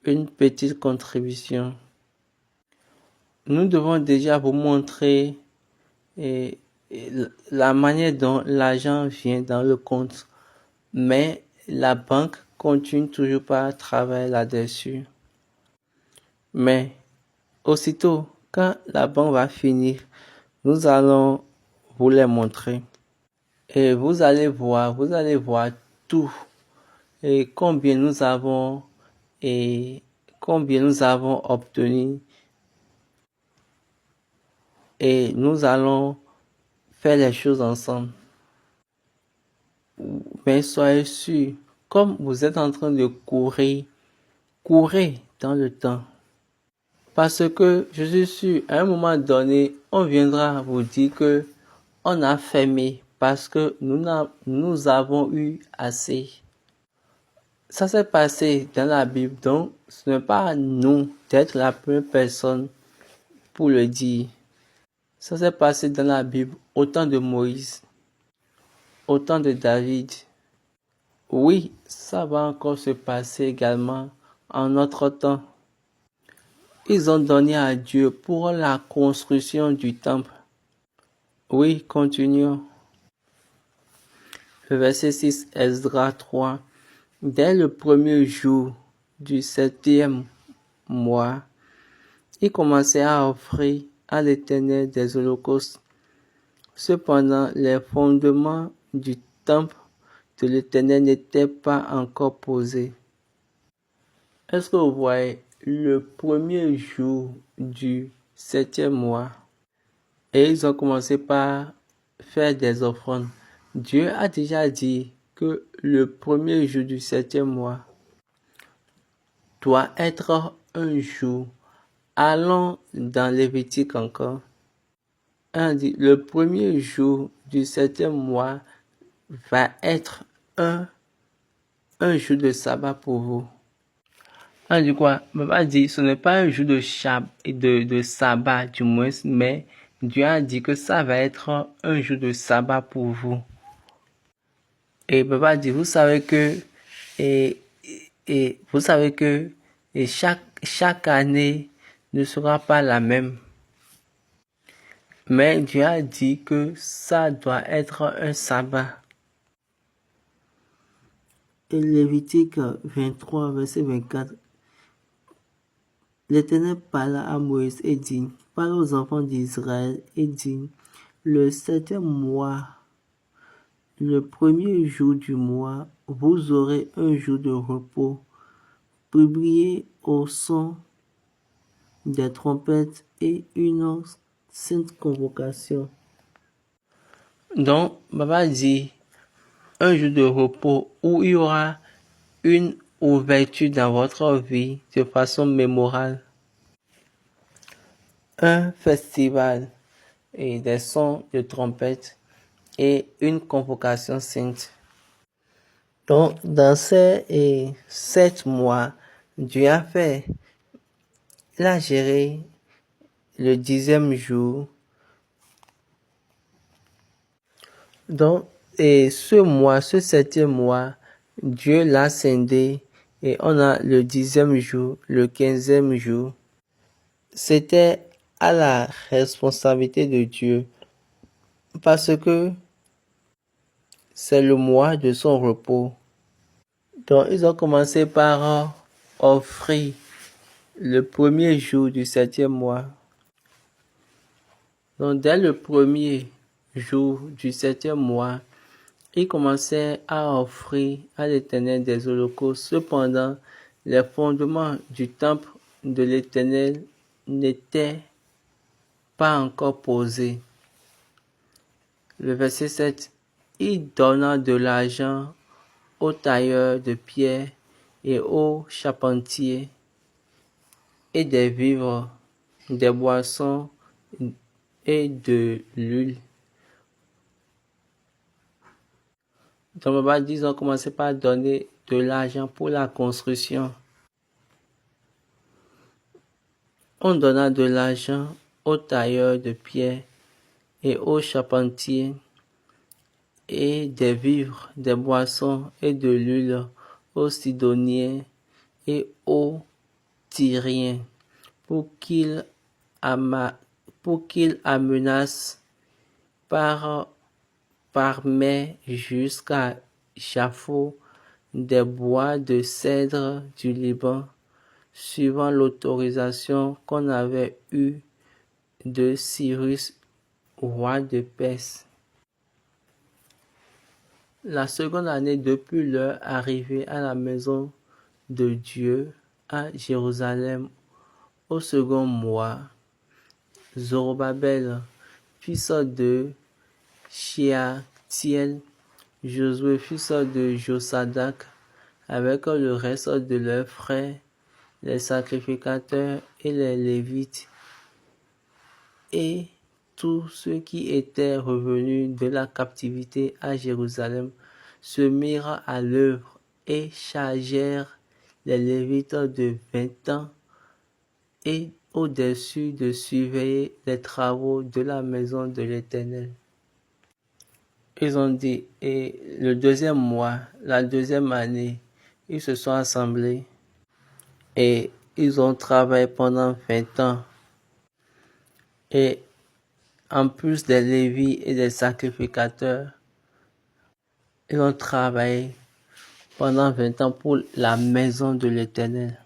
Une petite contribution. Nous devons déjà vous montrer la manière dont l'argent vient dans le compte. Mais la banque continue toujours pas à travailler là-dessus. Mais aussitôt, quand la banque va finir, nous allons vous les montrer. Et vous allez voir tout. Et combien nous avons obtenu. Et nous allons faire les choses ensemble. Mais soyez sûrs, comme vous êtes en train de courir, courez dans le temps. Parce que je suis sûr, à un moment donné, on viendra vous dire que on a fermé parce que nous avons eu assez. Ça s'est passé dans la Bible, donc ce n'est pas à nous d'être la première personne pour le dire. Ça s'est passé dans la Bible au temps de Moïse, au temps de David. Oui, ça va encore se passer également en notre temps. Ils ont donné à Dieu pour la construction du temple. Oui, continuons. Le verset 6, Esdras 3. Dès le premier jour du 7e mois, ils commençaient à offrir à l'Éternel des holocaustes. Cependant, les fondements du temple de l'Éternel n'étaient pas encore posés. Est-ce que vous voyez le premier jour du 7e mois? Et ils ont commencé par faire des offrandes. Dieu a déjà dit que le premier jour du 7e mois doit être un jour. Allons dans Lévitique encore. On dit, le premier jour du 7e mois va être un jour de sabbat pour vous. On dit quoi? Papa dit, ce n'est pas un jour de sabbat du moins, mais Dieu a dit que ça va être un jour de sabbat pour vous. Et papa dit, vous savez que chaque année ne sera pas la même. Mais Dieu a dit que ça doit être un sabbat. Et Lévitique 23, verset 24. L'Éternel parla à Moïse et dit, parle aux enfants d'Israël et dit, le 7e mois, le 1er jour du mois, vous aurez un jour de repos, publié au son des trompettes et une sainte convocation. Donc, Baba dit, un jour de repos où il y aura une ouverture dans votre vie de façon mémorable. Un festival et des sons de trompette et une convocation sainte. Donc, dans ces 7 mois, Dieu a géré le 10e jour. Donc, et ce 7e mois, Dieu l'a scindé et on a le 10e jour, le 15e jour. C'était à la responsabilité de Dieu parce que c'est le mois de son repos. Donc, ils ont commencé par offrir le 1er jour du 7e mois. Donc, dès le 1er jour du 7e mois, ils commençaient à offrir à l'Éternel des holocaustes. Cependant, les fondements du temple de l'Éternel n'étaient pas encore posés. Le verset 7, il donna de l'argent aux tailleurs de pierre et aux charpentiers et des vivres, des boissons et de l'huile. Donc, Baba dit, ils ont commencé par donner de l'argent pour la construction. On donna de l'argent aux tailleurs de pierre et aux charpentiers et des vivres, des boissons et de l'huile aux Sidoniens et aux Tyriens pour qu'ils amenassent par mer jusqu'à Jaffo des bois de cèdre du Liban, suivant l'autorisation qu'on avait eue de Cyrus, roi de Perse. La seconde année depuis leur arrivée à la maison de Dieu à Jérusalem, au second mois, Zorobabel, fils de Shealtiel, Josué, fils de Josadak, avec le reste de leurs frères, les sacrificateurs et les Lévites, et tous ceux qui étaient revenus de la captivité à Jérusalem se mirent à l'œuvre et chargèrent les Lévites de 20 ans et au-dessus de surveiller les travaux de la maison de l'Éternel. Ils ont dit, et le 2e mois, la 2e année, ils se sont assemblés et ils ont travaillé pendant 20 ans. Et en plus des Lévites et des sacrificateurs, ils ont travaillé pendant 20 ans pour la maison de l'Éternel.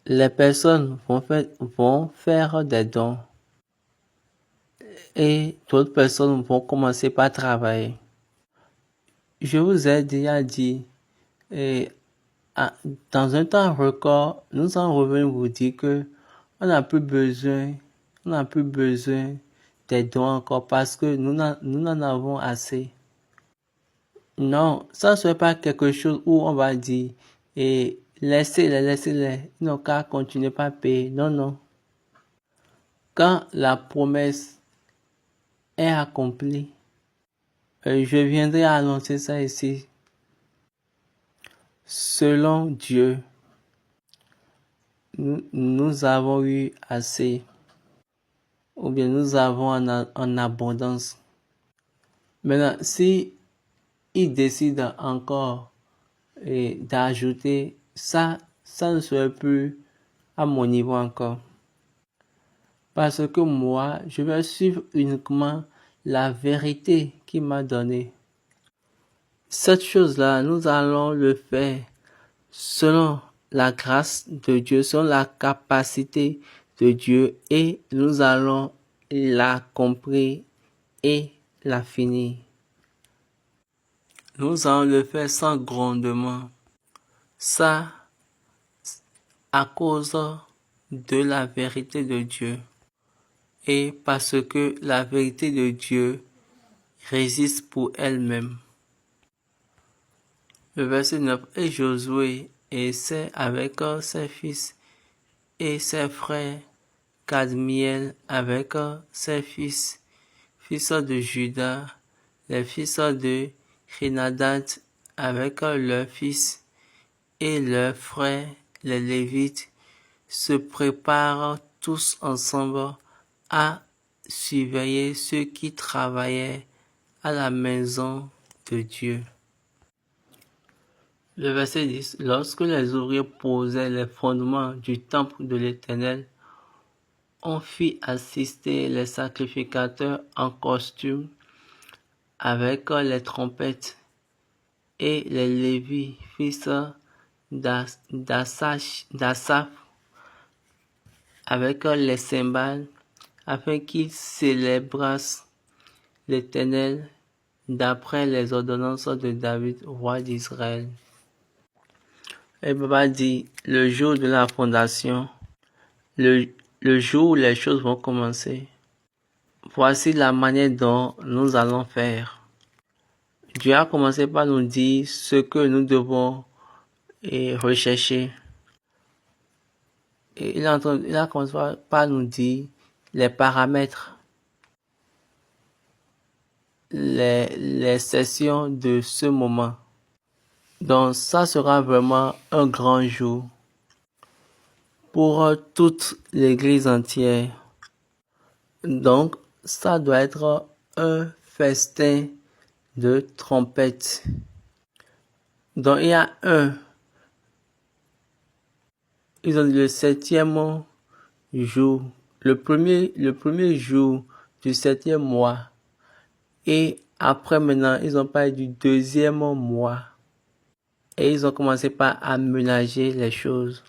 Les personnes vont faire des dons et d'autres personnes vont commencer par travailler. Je vous ai déjà dit, dans un temps record, nous sommes revenus vous dire que on n'a plus besoin des dons encore parce que nous en avons assez. Non, ça ne serait pas quelque chose où on va dire et laissez-les, ils n'ont qu'à continuer par payer. Non. Quand la promesse est accomplie, je viendrai annoncer ça ici. Selon Dieu, nous avons eu assez, ou bien nous avons en abondance. Maintenant, si il décide encore d'ajouter, ça ne serait plus à mon niveau encore. parce que moi, je vais suivre uniquement la vérité qu'il m'a donnée. Cette chose-là, nous allons le faire selon la grâce de Dieu, selon la capacité de Dieu, et nous allons l'accomplir et la finir. Nous allons le faire sans grondement. Ça, à cause de la vérité de Dieu. Et parce que la vérité de Dieu résiste pour elle-même. Le verset 9. Et Josué essaie avec ses fils et ses frères, Kadmiel avec ses fils de Juda, les fils de Henadad avec leurs fils et leurs frères, les Lévites, se préparent tous ensemble à surveiller ceux qui travaillaient à la maison de Dieu. Le verset 10. Lorsque les ouvriers posaient les fondements du temple de l'Éternel, on fit assister les sacrificateurs en costume avec les trompettes et les Lévis, fils d'Asaph, avec les cymbales, afin qu'ils célébrassent l'Éternel d'après les ordonnances de David, roi d'Israël. Et Papa dit, le jour de la fondation, le jour où les choses vont commencer, voici la manière dont nous allons faire. Dieu a commencé par nous dire ce que nous devons rechercher. Et il a commencé par nous dire les paramètres, les sessions de ce moment. Donc ça sera vraiment un grand jour pour toute l'Église entière. Donc ça doit être un festin de trompettes. Donc il y a ils ont dit le 7e jour, le premier jour du 7e mois. Et après maintenant, ils ont parlé du 2e mois. Et ils ont commencé par aménager les choses.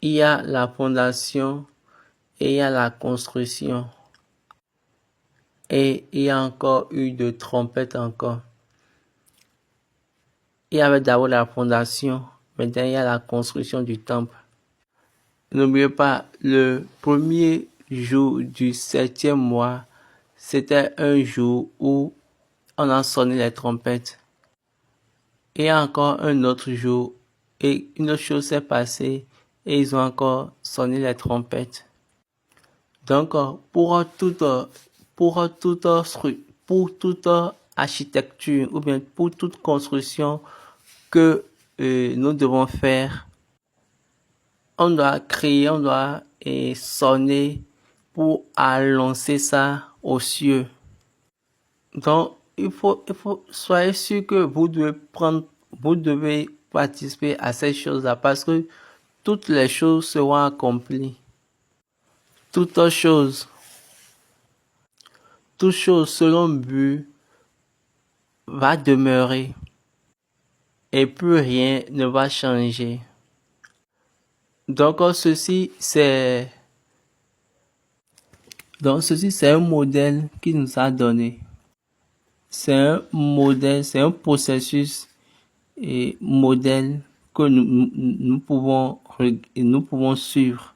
Il y a la fondation et il y a la construction. Et il y a encore eu de trompettes encore. Il y avait d'abord la fondation, maintenant il y a la construction du temple. N'oubliez pas, le premier jour du 7e mois, c'était un jour où on a sonné les trompettes. Et il y a encore un autre jour, et une autre chose s'est passée, et ils ont encore sonné les trompettes. Donc, pour toute architecture, ou bien pour toute construction que nous devons faire, on doit crier, on doit sonner pour annoncer ça aux cieux. Donc, il faut soyez sûr que vous devez participer à ces choses-là parce que toutes les choses seront accomplies. Toute chose selon but va demeurer et plus rien ne va changer. Donc ceci c'est un modèle qu'il nous a donné. C'est un modèle, c'est un processus et modèle que nous pouvons suivre.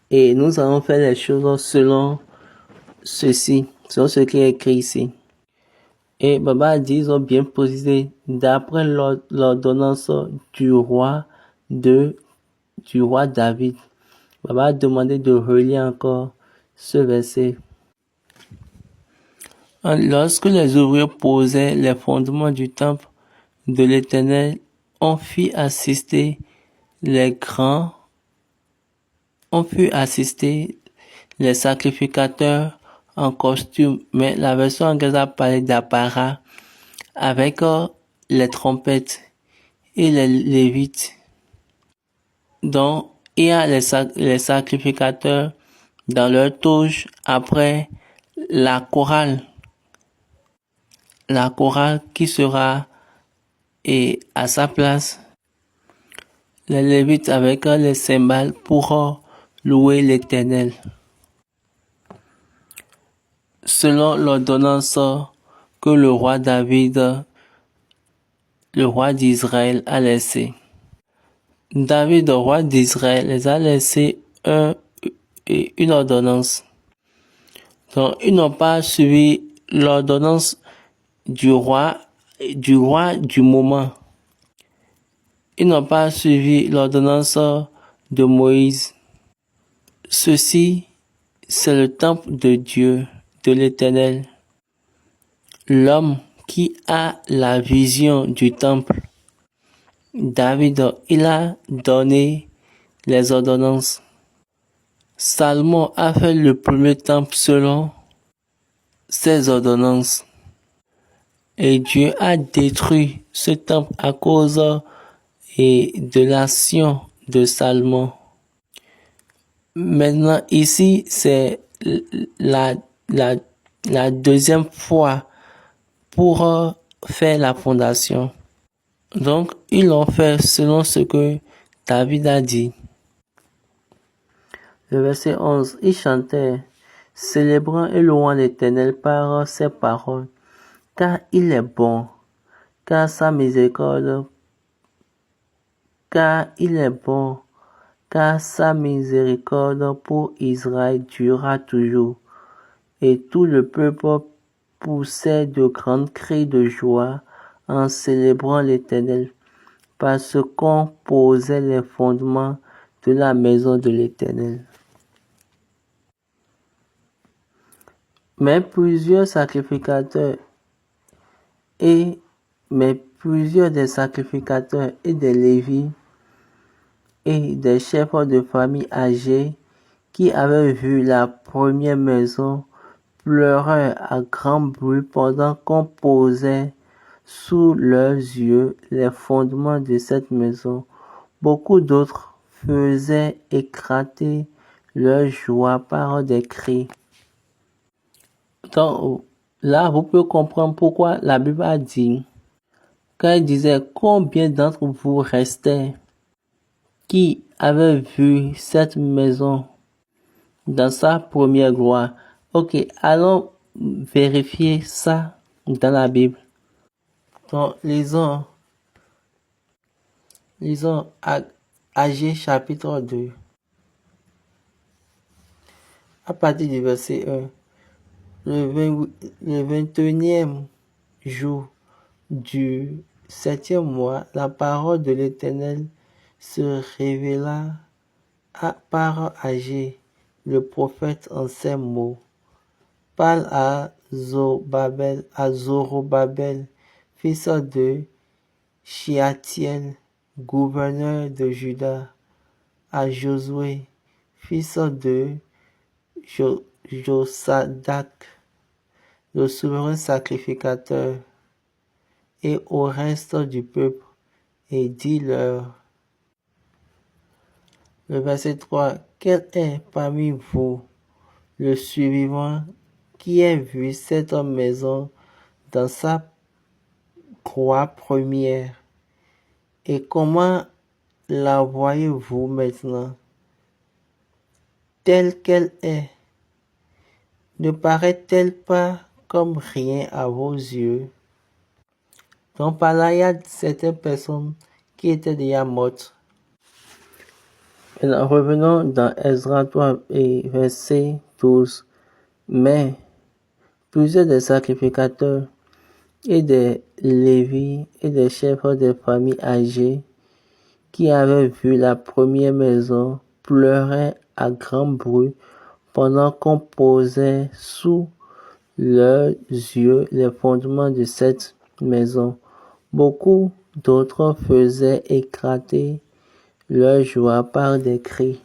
Et nous allons faire les choses selon ceci, selon ce qui est écrit ici. Et Baba a dit, ils ont bien posé d'après l'ordonnance du roi David. Baba a demandé de relire encore ce verset. Lorsque les ouvriers posaient les fondements du temple de l'Éternel, on fut assister les sacrificateurs en costume, mais la version anglaise a parlé d'apparat avec les trompettes et les Lévites. Donc, il y a les sacrificateurs dans leur toge après la chorale qui sera à sa place. Les Lévites avec les cymbales pour louer l'Éternel. Selon l'ordonnance que le roi David, le roi d'Israël, a laissée. David, le roi d'Israël, les a laissé une ordonnance. Donc, ils n'ont pas suivi l'ordonnance du roi du moment. Ils n'ont pas suivi l'ordonnance de Moïse. Ceci, c'est le temple de Dieu, de l'Éternel. L'homme qui a la vision du temple, David, il a donné les ordonnances. Salomon a fait le premier temple selon ses ordonnances. Et Dieu a détruit ce temple à cause de l'action de Salomon. Maintenant, ici, c'est la deuxième fois pour faire la fondation. Donc, ils l'ont fait selon ce que David a dit. Le verset 11, il chantait, célébrant et louant l'Éternel par ses paroles, car il est bon, car sa miséricorde pour Israël durera toujours. Et tout le peuple poussait de grands cris de joie en célébrant l'Éternel, parce qu'on posait les fondements de la maison de l'Éternel. Mais plusieurs des sacrificateurs et des Lévites et des chefs de famille âgés qui avaient vu la première maison pleuraient à grand bruit pendant qu'on posait sous leurs yeux les fondements de cette maison. Beaucoup d'autres faisaient éclater leur joie par des cris. Donc là, vous pouvez comprendre pourquoi la Bible a dit, quand elle disait combien d'entre vous restaient qui avaient vu cette maison dans sa première gloire. Ok, allons vérifier ça dans la Bible. Donc, lisons Agé chapitre 2. À partir du verset 1. Le 21e jour du 7e mois, la parole de l'Éternel se révéla par Agé, le prophète, en ces mots. Parle à Zorobabel, fils de Shealtiel, gouverneur de Juda, à Josué, fils de Josadak, le souverain sacrificateur, et au reste du peuple, et dis-leur. Le verset 3. Quel est parmi vous le survivant qui ait vu cette maison dans sa croix première? Et comment la voyez-vous maintenant? Telle qu'elle est, ne paraît-elle pas comme rien à vos yeux? Donc par là, il y a certaines personnes qui étaient déjà mortes. Maintenant, revenons dans Ezra 3 et verset 12. Mais plusieurs des sacrificateurs et des Lévites et des chefs de famille âgés qui avaient vu la première maison pleuraient à grand bruit pendant qu'on posait sous leurs yeux les fondements de cette maison. Beaucoup d'autres faisaient éclater leur joie par des cris.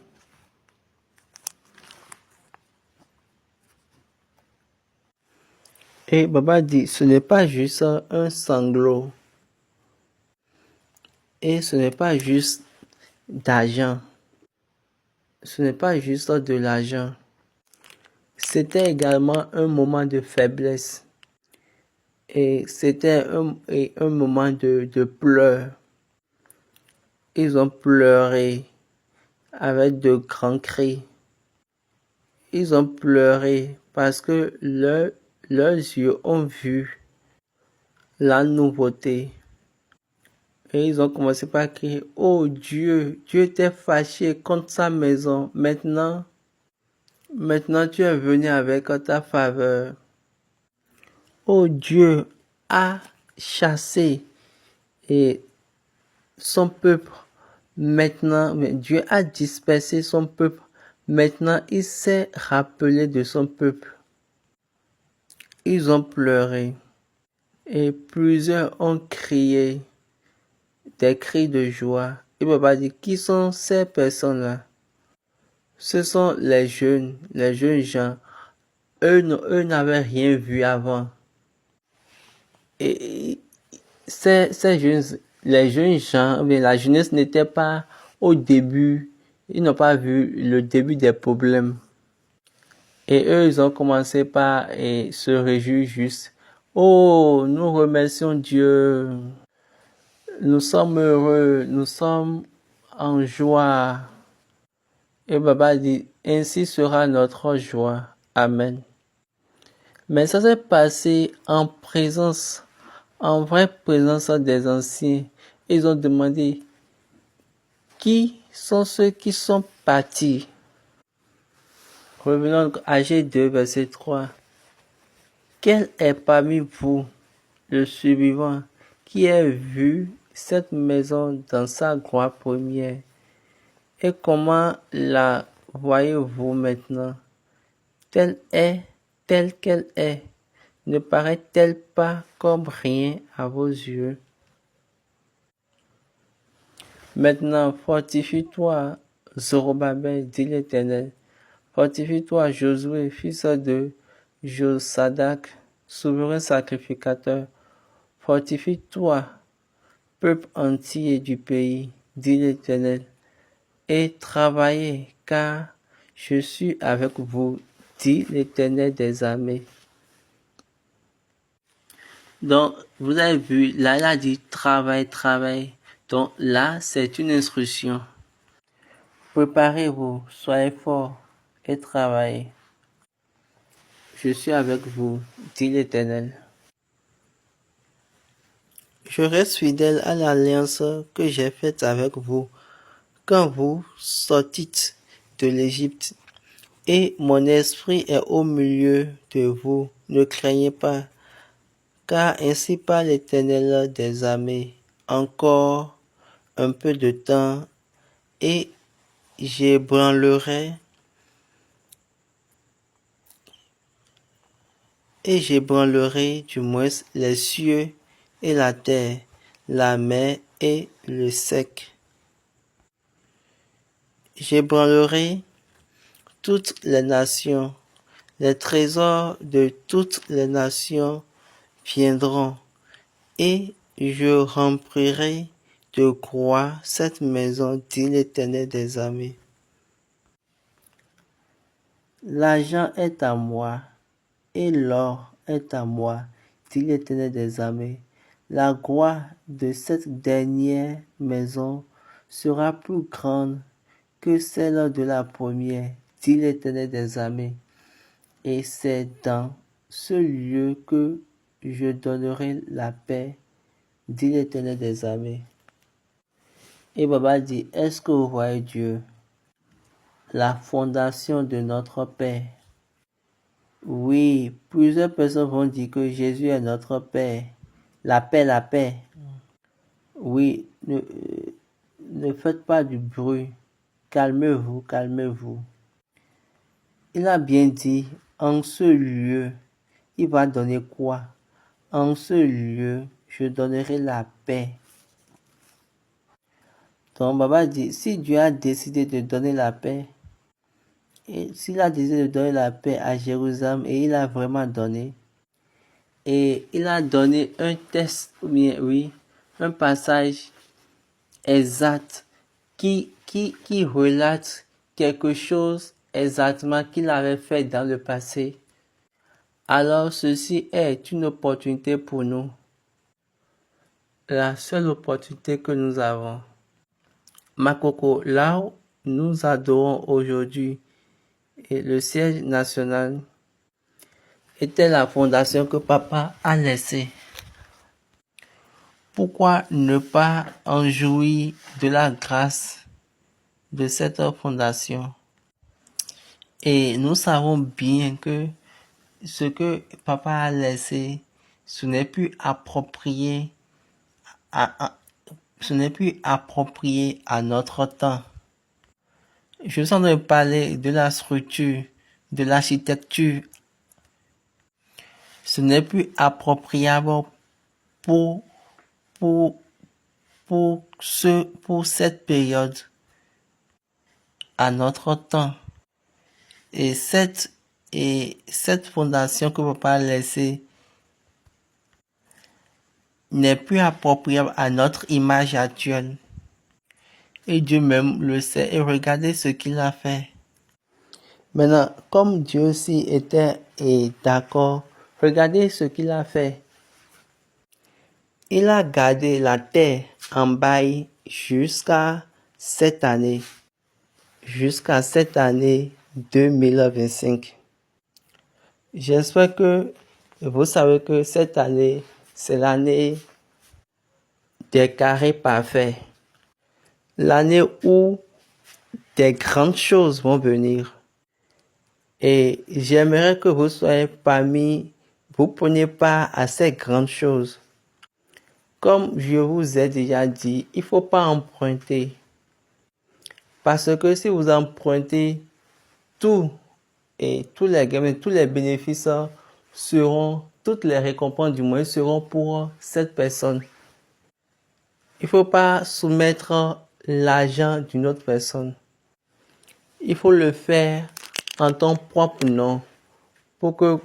Et Baba dit, ce n'est pas juste un sanglot. Et ce n'est pas juste d'argent. ce n'est pas juste de l'argent. C'était également un moment de faiblesse. Et c'était un moment de pleurs. Ils ont pleuré avec de grands cris. Ils ont pleuré parce que leurs yeux ont vu la nouveauté. Et ils ont commencé par crier, « Oh Dieu, Dieu était fâché contre sa maison. Maintenant, tu es venu avec ta faveur. Oh Dieu a chassé et son peuple. Maintenant, Dieu a dispersé son peuple. Maintenant, il s'est rappelé de son peuple. » Ils ont pleuré et plusieurs ont crié des cris de joie. Et papa dit, qui sont ces personnes-là? Ce sont les jeunes gens. Eux n'avaient rien vu avant. Et les jeunes gens, la jeunesse n'était pas au début. Ils n'ont pas vu le début des problèmes. Et eux, ils ont commencé par se réjouir juste. Oh, nous remercions Dieu. Nous sommes heureux. Nous sommes en joie. Et Baba dit, ainsi sera notre joie. Amen. Mais ça s'est passé en vraie présence des anciens. Ils ont demandé, qui sont ceux qui sont partis? Revenons à Agé 2, verset 3. Quel est parmi vous le survivant qui a vu cette maison dans sa gloire première? Et comment la voyez-vous maintenant? Telle qu'elle est, ne paraît-elle pas comme rien à vos yeux? Maintenant, fortifie-toi, Zorobabel, dit l'Éternel. Fortifie-toi, Josué, fils de Josadak, souverain sacrificateur. Fortifie-toi, peuple entier du pays, dit l'Éternel, et travaillez, car je suis avec vous, dit l'Éternel des armées. Donc, vous avez vu, là, il a dit travail. Donc là, c'est une instruction. Préparez-vous, soyez forts et travaillez. Je suis avec vous, dit l'Éternel. Je reste fidèle à l'alliance que j'ai faite avec vous quand vous sortîtes de l'Égypte. Et mon esprit est au milieu de vous. Ne craignez pas, car ainsi parle l'Éternel des armées. Encore un peu de temps, et j'ébranlerai du moins les cieux et la terre, la mer et le sec. J'ébranlerai toutes les nations, les trésors de toutes les nations viendront, et je remplirai de gloire cette maison, dit l'Éternel des armées. L'argent est à moi, et l'or est à moi, dit l'Éternel des armées. La gloire de cette dernière maison sera plus grande que celle de la première, dit l'Éternel des armées. Et c'est dans ce lieu que je donnerai la paix, dit l'Éternel des armées. Et Baba dit, est-ce que vous voyez Dieu? La fondation de notre Père. Oui, plusieurs personnes vont dire que Jésus est notre Père. La paix. Oui, ne faites pas du bruit. Calmez-vous. Il a bien dit, en ce lieu, il va donner quoi? En ce lieu, je donnerai la paix. Donc, Baba dit, si Dieu a décidé de donner la paix, et s'il a décidé de donner la paix à Jérusalem, et il a vraiment donné, et il a donné un texte, un passage exact qui relate quelque chose exactement qu'il avait fait dans le passé, alors ceci est une opportunité pour nous. La seule opportunité que nous avons. Makoko, là où nous adorons aujourd'hui, et le siège national était la fondation que papa a laissée. Pourquoi ne pas en jouir de la grâce de cette fondation? Et nous savons bien que ce que papa a laissé, ce n'est plus approprié à notre temps. Je suis en train de parler de la structure, de l'architecture. Ce n'est plus appropriable pour cette période à notre temps. Et cette fondation que papa a laissée n'est plus appropriable à notre image actuelle. Et Dieu même le sait, et regardez ce qu'il a fait. Maintenant, comme Dieu aussi était d'accord, regardez ce qu'il a fait. Il a gardé la terre en bail jusqu'à cette année 2025. J'espère que vous savez que cette année, c'est l'année des carrés parfaits. L'année où des grandes choses vont venir. Et j'aimerais que vous soyez vous preniez part à ces grandes choses. Comme je vous ai déjà dit, il ne faut pas emprunter. Parce que si vous empruntez, tous les bénéfices toutes les récompenses du moins seront pour cette personne. Il ne faut pas soumettre l'argent d'une autre personne. Il faut le faire en ton propre nom pour que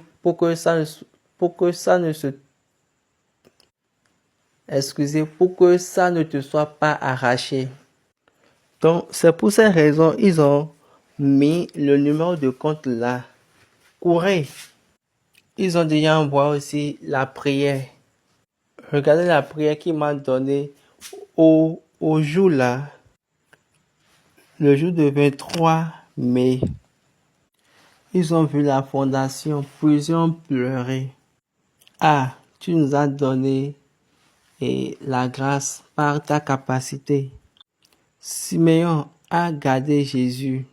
ça ne te soit pas arraché. Donc, c'est pour cette raison ils ont mis le numéro de compte là. Courez. Ils ont déjà envoyé aussi la prière. Regardez la prière qu'il m'a donnée au jour là. Le jour de 23 mai. Ils ont vu la fondation, puis ils ont pleuré. Ah, tu nous as donné la grâce par ta capacité. Siméon a gardé Jésus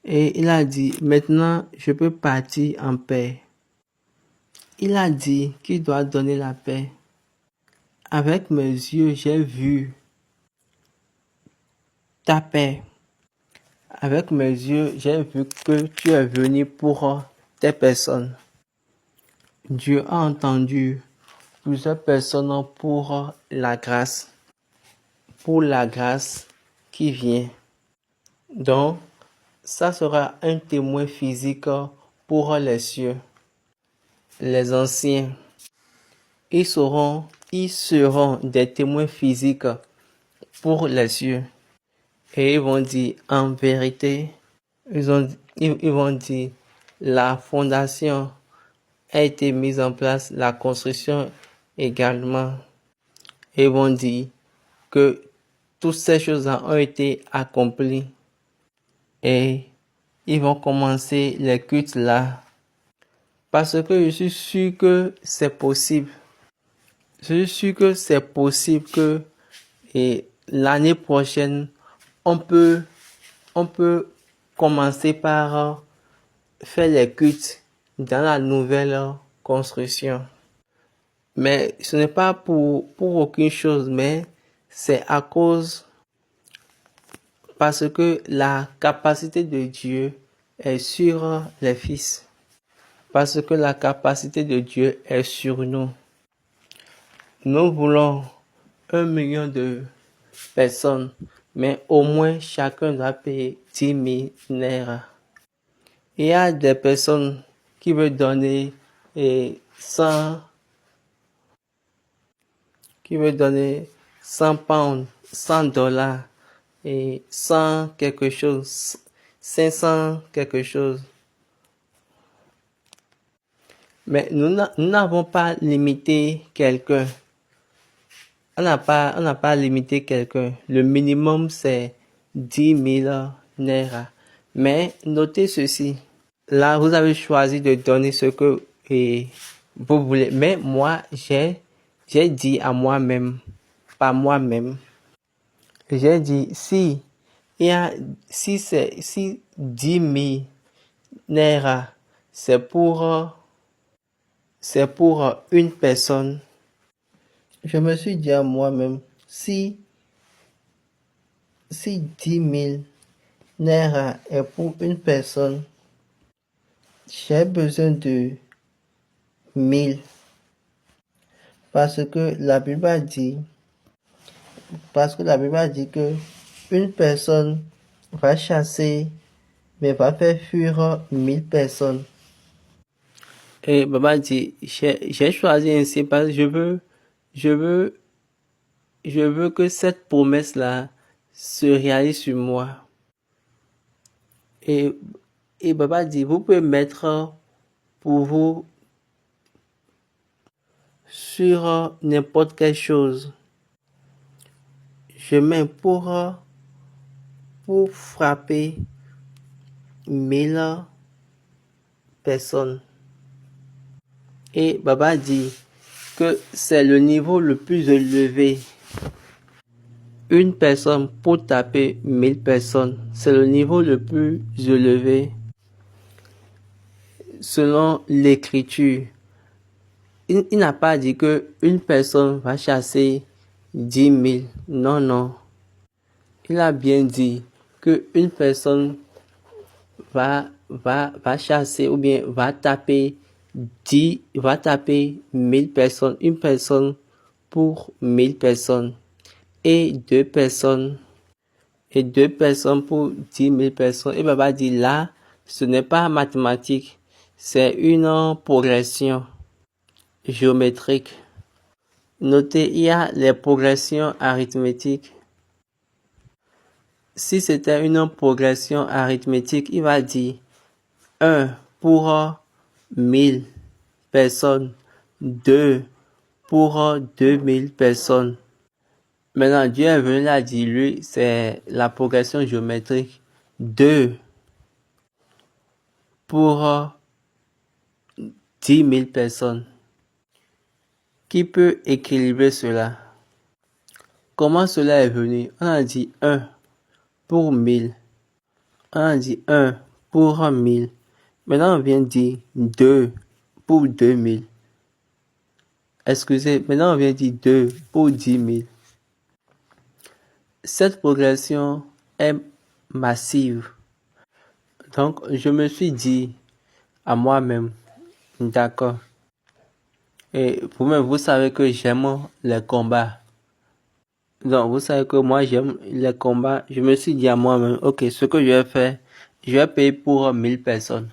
et il a dit, maintenant je peux partir en paix. Il a dit qu'il doit donner la paix. Avec mes yeux, j'ai vu ta paix. Avec mes yeux, j'ai vu que tu es venu pour tes personnes. Dieu a entendu plusieurs personnes pour la grâce qui vient. Donc, ça sera un témoin physique pour les cieux. Les anciens, ils seront des témoins physiques pour les cieux. Et ils vont dire, en vérité, ils vont dire, la fondation a été mise en place, la construction également. Et ils vont dire que toutes ces choses ont été accomplies. Et ils vont commencer les cultes là. Parce que je suis sûr que c'est possible. Je suis sûr que c'est possible que l'année prochaine, on peut commencer par faire les cultes dans la nouvelle construction. Mais ce n'est pas pour aucune chose, mais c'est parce que la capacité de Dieu est sur les fils. Parce que la capacité de Dieu est sur nous. Nous voulons 1 million de personnes, mais au moins chacun doit payer 10 000 naira. Il y a des personnes qui veulent donner 100 pounds, $100 et 100 quelque chose, 500 quelque chose. Mais nous n'avons pas limité quelqu'un. On n'a pas limité quelqu'un. Le minimum, c'est 10 000 naira. Mais notez ceci. Là, vous avez choisi de donner ce que vous voulez. Mais moi, j'ai dit à moi-même, pas moi-même. J'ai dit, si 10 000 naira, c'est pour une personne. Je me suis dit à moi-même, si 10 000 naira est pour une personne, j'ai besoin de 1000. Parce que la Bible a dit que une personne va chasser, mais va faire fuir 1000 personnes. Et Baba dit, j'ai choisi ainsi parce que je veux que cette promesse-là se réalise sur moi. Et Baba dit, vous pouvez mettre pour vous sur n'importe quelle chose. Je mets pour frapper 1000 personnes. Et Baba dit que c'est le niveau le plus élevé. Une personne pour taper 1000 personnes, c'est le niveau le plus élevé selon l'écriture. Il n'a pas dit que une personne va chasser 10 000. Non. Il a bien dit que une personne va chasser ou bien va taper 1000 personnes. Une personne pour 1000 personnes. Et deux personnes pour 10 000 personnes. Et Baba dit là, ce n'est pas mathématique, c'est une progression géométrique. Notez, il y a les progressions arithmétiques. Si c'était une progression arithmétique, il va dire 1 pour 1000 personnes, 2 pour 2000 personnes. Maintenant, Dieu est venu là dire, lui, c'est la progression géométrique. 2 pour 10 000 personnes. Qui peut équilibrer cela? Comment cela est venu? On a dit 1 pour 1000. On a dit 1 pour 1000. Maintenant, on vient dire 2 pour 2000. Excusez, maintenant on vient dire 2 pour 10 000. Cette progression est massive. Donc, je me suis dit à moi-même, d'accord. Et vous-même, vous savez que j'aime les combats. Donc, vous savez que moi, j'aime les combats. Je me suis dit à moi-même, ok, ce que je vais faire, je vais payer pour 1000 personnes.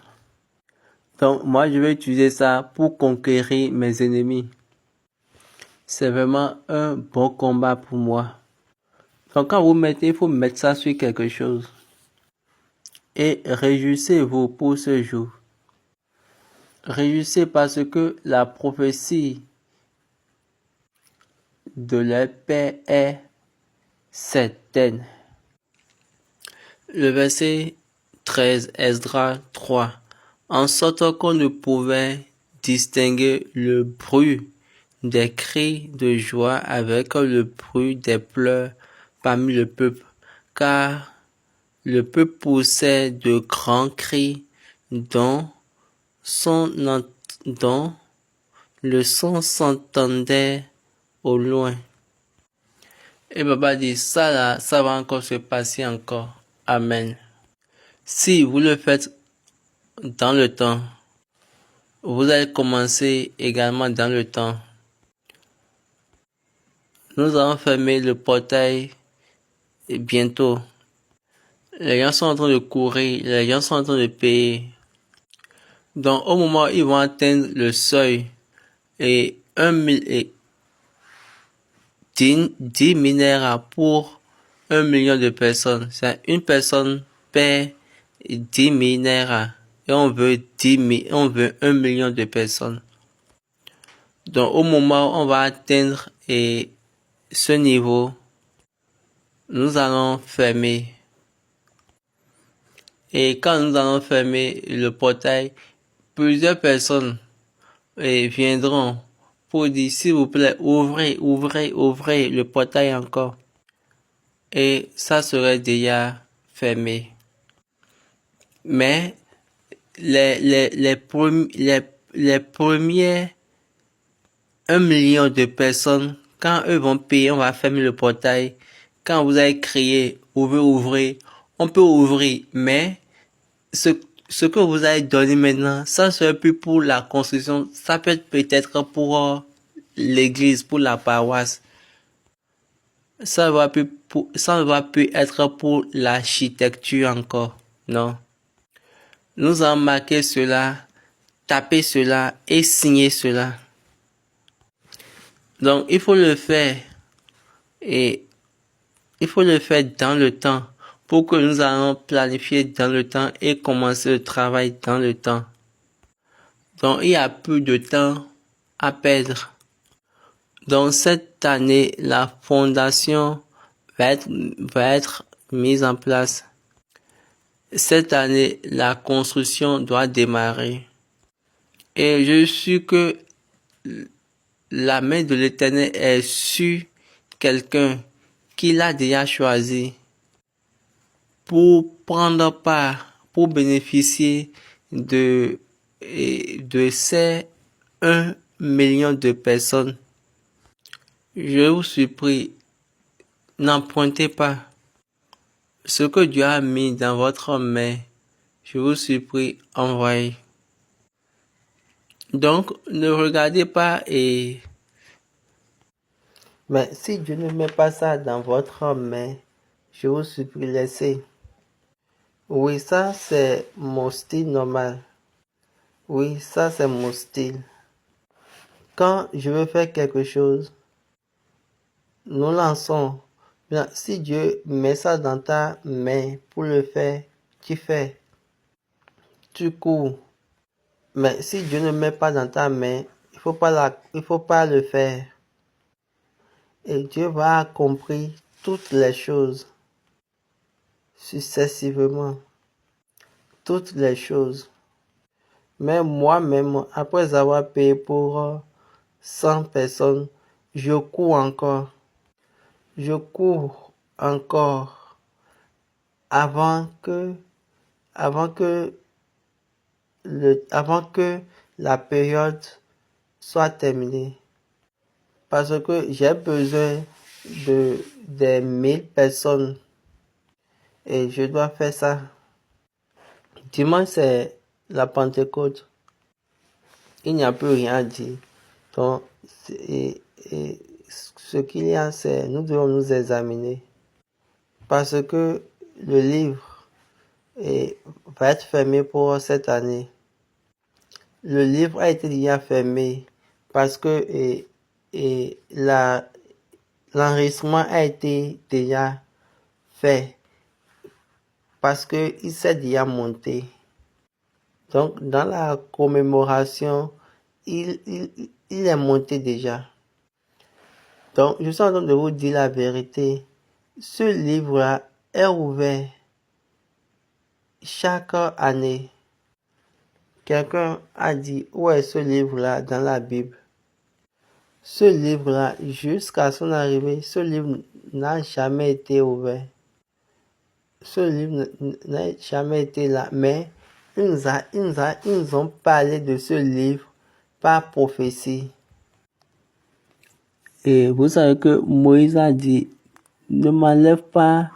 Donc, moi, je vais utiliser ça pour conquérir mes ennemis. C'est vraiment un bon combat pour moi. Donc, quand vous mettez, il faut mettre ça sur quelque chose. Et réjouissez-vous pour ce jour. Réjouissez parce que la prophétie de leur Père est certaine. Le verset 13, Esdras 3. En sorte qu'on ne pouvait distinguer le bruit des cris de joie avec le bruit des pleurs parmi le peuple, car le peuple poussait de grands cris dont le son s'entendait au loin. Et Baba dit, ça là, ça va encore se passer encore. Amen. Si vous le faites dans le temps, vous allez commencer également dans le temps. Nous allons fermer le portail bientôt. Les gens sont en train de courir, les gens sont en train de payer. Donc, au moment où ils vont atteindre le seuil, et 10 000 naira pour 1 million de personnes, c'est une personne paie 10 000 naira et on veut 1 million de personnes. Donc, au moment où on va atteindre ce niveau, nous allons fermer. Et quand nous allons fermer le portail, plusieurs personnes viendront pour dire, s'il vous plaît, ouvrez le portail encore. Et ça serait déjà fermé. Mais les premiers 1 million de personnes, quand eux vont payer, on va fermer le portail. Quand vous avez crié, ouvrez, on peut ouvrir, mais ce que vous avez donné maintenant, ça serait plus pour la construction, ça peut être peut-être pour l'église, pour la paroisse. Ça ne va plus être pour l'architecture encore, non. Nous allons marquer cela, taper cela et signer cela. Donc, il faut le faire et il faut le faire dans le temps pour que nous allons planifier dans le temps et commencer le travail dans le temps. Donc, il y a plus de temps à perdre. Donc, cette année, la fondation va être mise en place. Cette année, la construction doit démarrer. Et je suis que la main de l'Éternel est sur quelqu'un qu'il a déjà choisi pour prendre part, pour bénéficier de ces 1 million de personnes. Je vous supplie, n'empruntez pas ce que Dieu a mis dans votre main. Je vous supplie, envoyez. Donc, ne regardez pas mais si Dieu ne met pas ça dans votre main, je vous supplie, laissez. Oui, ça c'est mon style normal. Oui, ça c'est mon style. Quand je veux faire quelque chose, nous lançons. Si Dieu met ça dans ta main pour le faire, tu fais. Tu cours. Mais si Dieu ne met pas dans ta main, il faut pas le faire. Et Dieu va accomplir toutes les choses successivement. Toutes les choses. Mais moi-même, après avoir payé pour 100 personnes, je cours encore. Je cours encore avant que la période soit terminée. Parce que j'ai besoin des 1000 personnes et je dois faire ça. Dimanche, c'est la Pentecôte. Il n'y a plus rien à dire. Donc, ce qu'il y a, c'est nous devons nous examiner. Parce que le livre va être fermé pour cette année. Le livre a été déjà fermé parce que l'enregistrement a été déjà fait. Parce qu'il s'est déjà monté. Donc, dans la commémoration, il est monté déjà. Donc, je suis en train de vous dire la vérité. Ce livre-là est ouvert chaque année. Quelqu'un a dit, où est ce livre-là dans la Bible? Ce livre-là, jusqu'à son arrivée, ce livre n'a jamais été ouvert. Ce livre n'a jamais été là, mais ils nous ont parlé de ce livre par prophétie. Et vous savez que Moïse a dit, ne m'enlève pas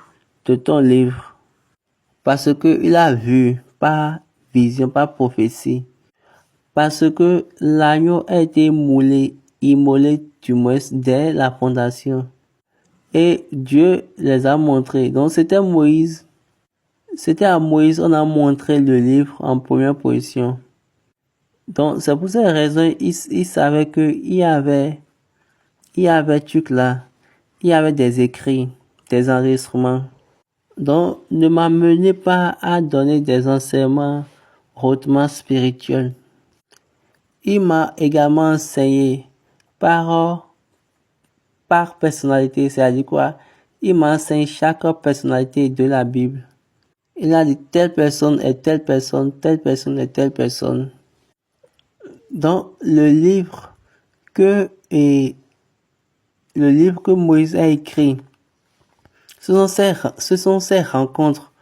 de ton livre, parce que il a vu par vision, par prophétie, parce que l'agneau a été immolé du moins dès la fondation. Et Dieu les a montrés. Donc c'était à Moïse, on a montré le livre en première position. Donc c'est pour cette raison, il savait que il y avait truc là, il y avait des écrits, des enregistrements. Donc, ne m'amenez pas à donner des enseignements hautement spirituels. Il m'a également enseigné par personnalité, c'est-à-dire quoi? Il m'a enseigné chaque personnalité de la Bible. Il a dit telle personne est telle personne, telle personne est telle personne. Donc, le livre que Moïse a écrit, ce sont ces rencontres.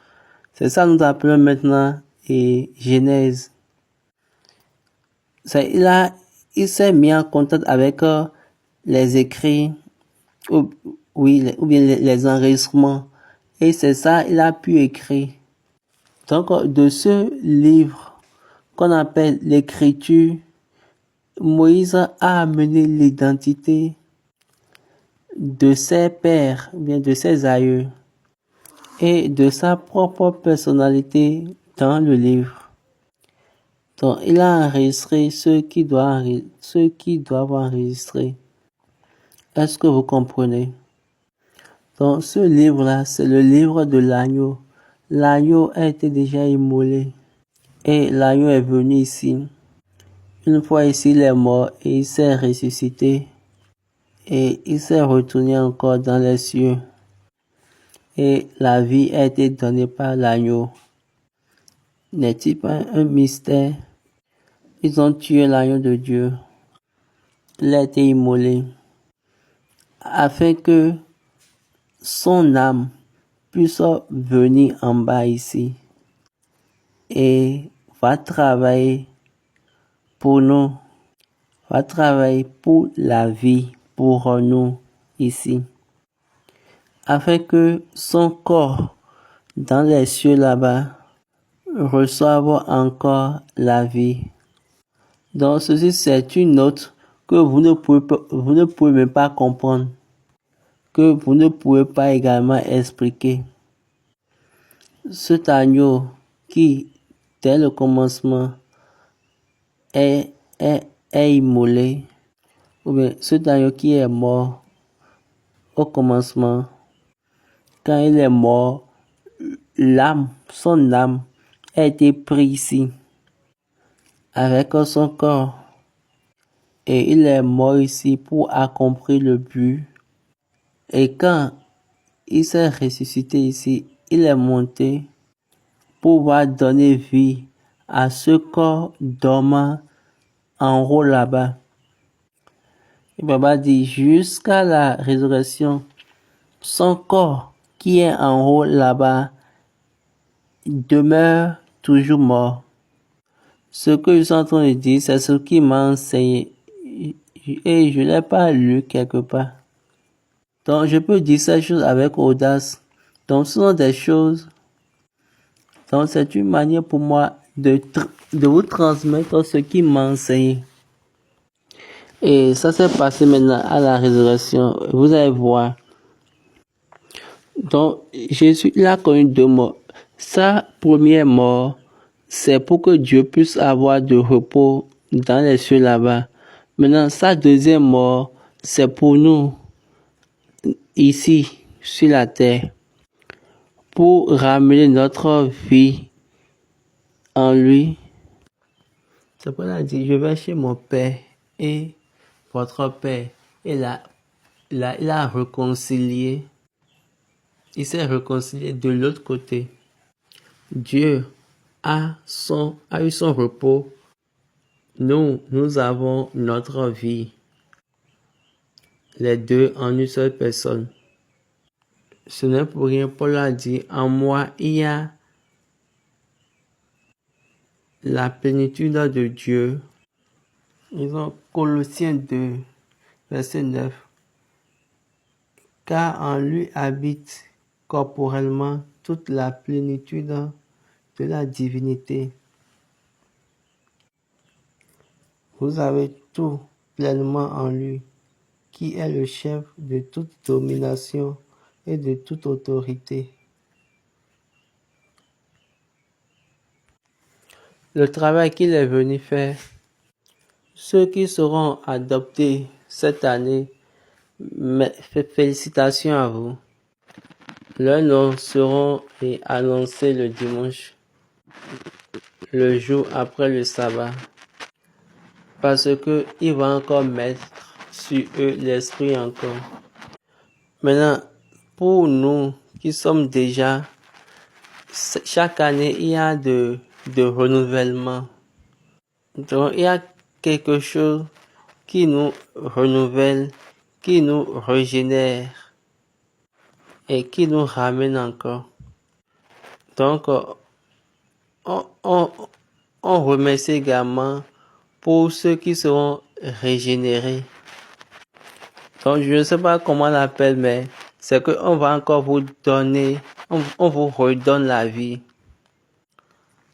C'est ça que nous appelons maintenant Genèse. Il s'est mis en contact avec les écrits, ou bien les enregistrements. Et c'est ça, il a pu écrire. Donc, de ce livre qu'on appelle l'écriture, Moïse a amené l'identité de ses pères, ou bien de ses aïeux, et de sa propre personnalité dans le livre. Donc, il a enregistré ceux qui doivent enregistrer. Est-ce que vous comprenez? Donc, ce livre-là, c'est le livre de l'agneau. L'agneau a été déjà immolé. Et l'agneau est venu ici. Une fois ici, il est mort et il s'est ressuscité. Et il s'est retourné encore dans les cieux. Et la vie a été donnée par l'agneau. N'est-il pas un mystère? Ils ont tué l'agneau de Dieu. Il a été immolé. Afin que son âme puisse venir en bas ici. Et va travailler pour nous. Va travailler pour la vie, pour nous ici. Afin que son corps dans les cieux là-bas reçoive encore la vie. Donc ceci c'est une note que vous ne pouvez même pas comprendre, que vous ne pouvez pas également expliquer. Cet agneau qui, dès le commencement, est immolé, ou bien cet agneau qui est mort au commencement, quand il est mort, son âme a été prise ici avec son corps et il est mort ici pour accomplir le but. Et quand il s'est ressuscité ici, il est monté pour pouvoir donner vie à ce corps dormant en haut là-bas. Et Baba dit, jusqu'à la résurrection, son corps qui est en haut là-bas demeure toujours mort. Ce que je suis en train de dire, c'est ce qui m'a enseigné. Et je ne l'ai pas lu quelque part. Donc, je peux dire ces choses avec audace. Donc, ce sont des choses. Donc, c'est une manière pour moi de vous transmettre ce qui m'a enseigné. Et ça s'est passé maintenant à la résurrection. Vous allez voir. Donc, Jésus, il a connu 2 morts. Sa première mort, c'est pour que Dieu puisse avoir de repos dans les cieux là-bas. Maintenant, sa deuxième mort, c'est pour nous, ici, sur la terre, pour ramener notre vie en lui. C'est pour ça qu'il a dit, je vais chez mon Père et votre Père. Et là, il a réconcilié. Il s'est réconcilié de l'autre côté. Dieu a eu son repos. Nous avons notre vie. Les deux en une seule personne. Ce n'est pour rien, Paul a dit, en moi, il y a la plénitude de Dieu. Ils ont Colossiens 2, verset 9. Car en lui habite corporellement toute la plénitude de la divinité. Vous avez tout pleinement en lui, qui est le chef de toute domination et de toute autorité. Le travail qu'il est venu faire, ceux qui seront adoptés cette année, félicitations à vous. Leurs noms seront annoncés le dimanche, le jour après le sabbat, parce que il va encore mettre sur eux l'esprit encore. Maintenant, pour nous qui sommes déjà, chaque année, il y a de renouvellement. Donc, il y a quelque chose qui nous renouvelle, qui nous régénère et qui nous ramène encore. Donc, on remercie également pour ceux qui seront régénérés. Donc, je ne sais pas comment on l'appelle, mais c'est qu'on va encore vous donner, on vous redonne la vie.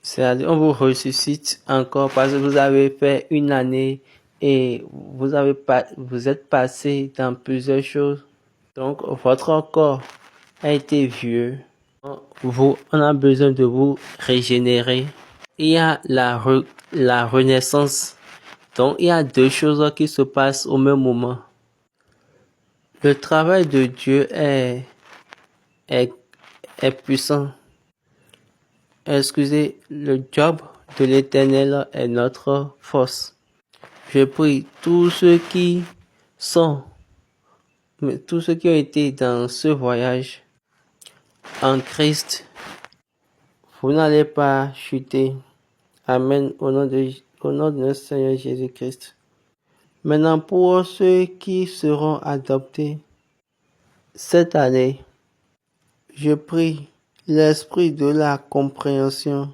C'est-à-dire, on vous ressuscite encore parce que vous avez fait une année et vous êtes passé dans plusieurs choses. Donc, votre corps a été vieux. On a besoin de vous régénérer. Il y a la renaissance. Donc, il y a deux choses qui se passent au même moment. Le travail de Dieu est puissant. Excusez, le job de l'Éternel est notre force. Je prie tous ceux qui ont été dans ce voyage en Christ, vous n'allez pas chuter. Amen. Au nom de notre Seigneur Jésus-Christ. Maintenant, pour ceux qui seront adoptés cette année, je prie l'esprit de la compréhension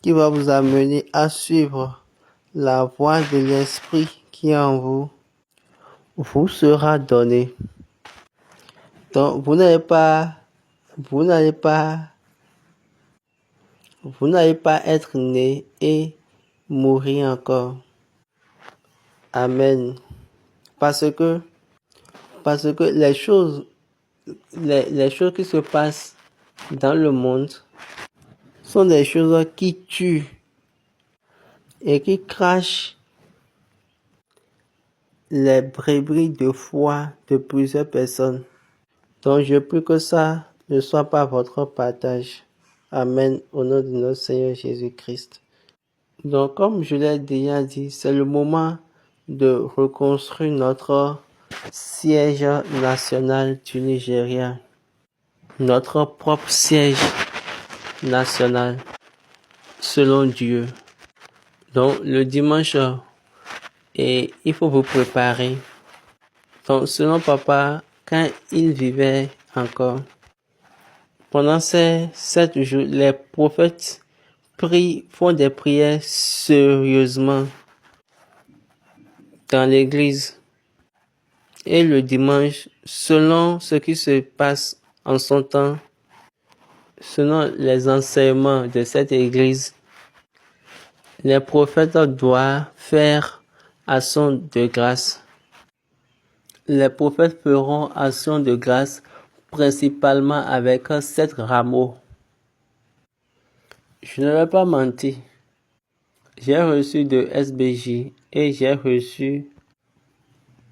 qui va vous amener à suivre la voie de l'esprit qui est en vous sera donné. Donc, vous n'allez pas être né et mourir encore. Amen. Parce que les choses qui se passent dans le monde sont des choses qui tuent et qui crachent les brebis de foi de plusieurs personnes. Donc je prie que ça ne soit pas votre partage. Amen. Au nom de notre Seigneur Jésus-Christ. Donc comme je l'ai déjà dit, c'est le moment de reconstruire notre siège national du Nigeria. Notre propre siège national selon Dieu. Donc le dimanche, et il faut vous préparer. Donc selon papa, quand il vivait encore, pendant ces 7 jours, les prophètes font des prières sérieusement dans l'église. Et le dimanche, selon ce qui se passe en son temps, selon les enseignements de cette église, les prophètes doivent faire action de grâce. Les prophètes feront action de grâce principalement avec 7 rameaux. Je ne vais pas mentir. J'ai reçu de SBJ et j'ai reçu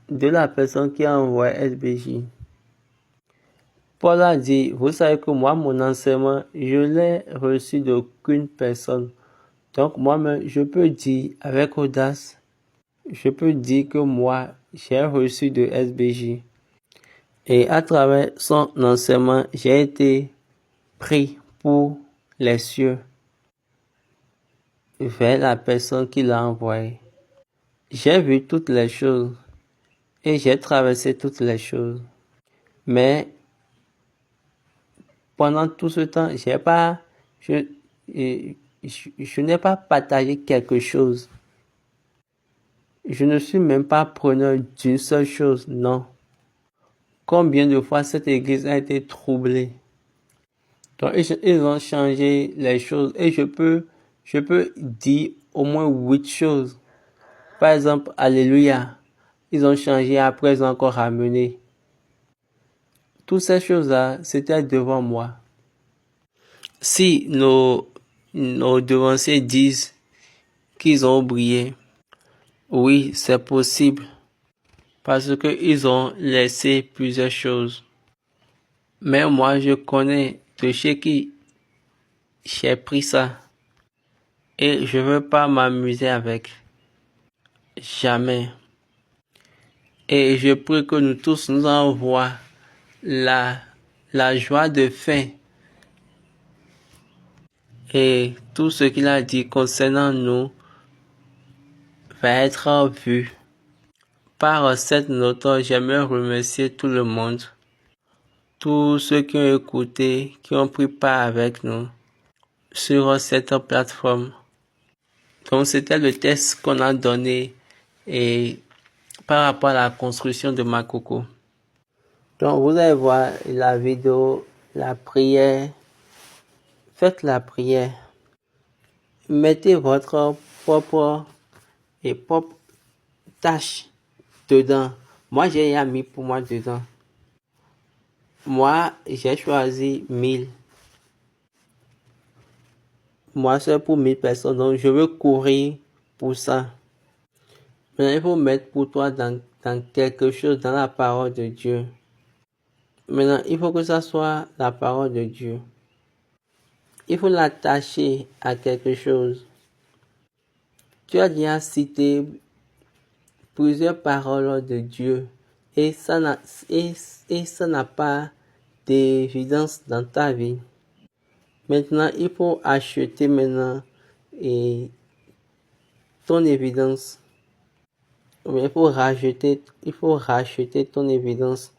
de la personne qui a envoyé SBJ. Paul a dit, vous savez que moi, mon enseignement, je l'ai reçu d'aucune personne. Donc moi-même, je peux dire avec audace, je peux dire que moi, j'ai reçu de SBJ. Et à travers son enseignement, j'ai été pris pour les cieux vers la personne qui l'a envoyé. J'ai vu toutes les choses et j'ai traversé toutes les choses. Mais pendant tout ce temps, je n'ai pas partagé quelque chose. Je ne suis même pas preneur d'une seule chose, non. Combien de fois cette église a été troublée. Donc, ils ont changé les choses et je peux dire au moins 8 choses. Par exemple, Alléluia. Ils ont changé, après ils ont encore ramené. Toutes ces choses-là, c'était devant moi. Si nos devanciers disent qu'ils ont oublié, oui, c'est possible. Parce qu'ils ont laissé plusieurs choses. Mais moi, je connais de chez qui j'ai pris ça. Et je veux pas m'amuser avec. Jamais. Et je prie que nous tous nous envoie la joie de fin. Et tout ce qu'il a dit concernant nous va être vu. Par cette note, j'aimerais remercier tout le monde. Tous ceux qui ont écouté, qui ont pris part avec nous sur cette plateforme. Donc c'était le test qu'on a donné et par rapport à la construction de Makoko. Donc vous allez voir la vidéo, la prière. Faites la prière. Mettez votre propre tâche dedans. Moi j'ai rien mis pour moi dedans. Moi j'ai choisi 1000. Moi c'est pour 1000 personnes, donc je veux courir pour ça. Maintenant il faut mettre pour toi dans quelque chose, dans la parole de Dieu. Maintenant il faut que ça soit la parole de Dieu. Il faut l'attacher à quelque chose. Tu as déjà cité plusieurs paroles de Dieu et ça n'a pas d'évidence dans ta vie. Maintenant, il faut acheter ton évidence. Il faut racheter ton évidence.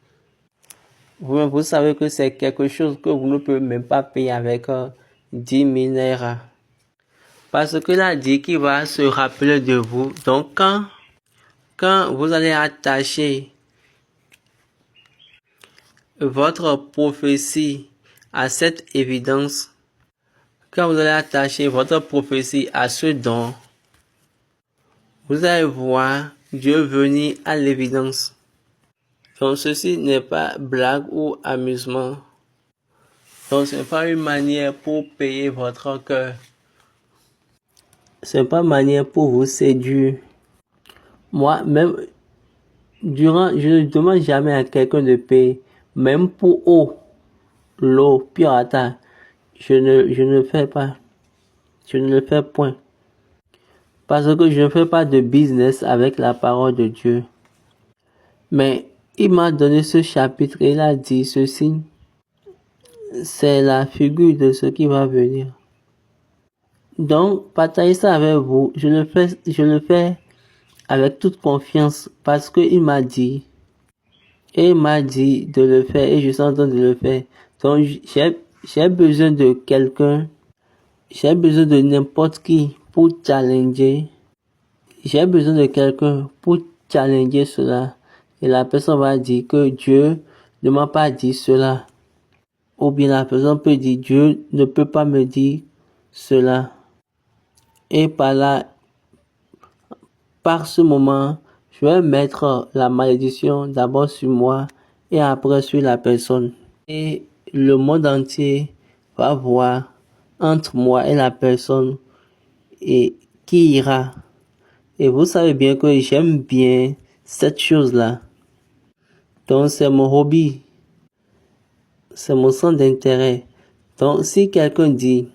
Vous savez que c'est quelque chose que vous ne pouvez même pas payer avec 10 000 naira. Parce que là, dit qu'il va se rappeler de vous. Donc, quand vous allez attacher votre prophétie à cette évidence, quand vous allez attacher votre prophétie à ce don, vous allez voir Dieu venir à l'évidence. Donc, ceci n'est pas blague ou amusement. Donc, ce n'est pas une manière pour payer votre cœur. Ce n'est pas une manière pour vous séduire. Moi, même, je ne demande jamais à quelqu'un de payer. Même pour l'eau, pirata, je ne fais pas. Je ne le fais point. Parce que je ne fais pas de business avec la parole de Dieu. Mais il m'a donné ce chapitre et il a dit ceci. C'est la figure de ce qui va venir. Donc, partager ça avec vous, je le fais avec toute confiance parce que il m'a dit de le faire et je suis en train de le faire. Donc, j'ai besoin de quelqu'un, j'ai besoin de n'importe qui pour challenger. J'ai besoin de quelqu'un pour challenger cela. Et la personne va dire que Dieu ne m'a pas dit cela. Ou bien la personne peut dire Dieu ne peut pas me dire cela. Et par ce moment, je vais mettre la malédiction d'abord sur moi et après sur la personne. Et le monde entier va voir entre moi et la personne et qui ira. Et vous savez bien que j'aime bien cette chose-là. Donc c'est mon hobby. C'est mon centre d'intérêt. Donc si quelqu'un dit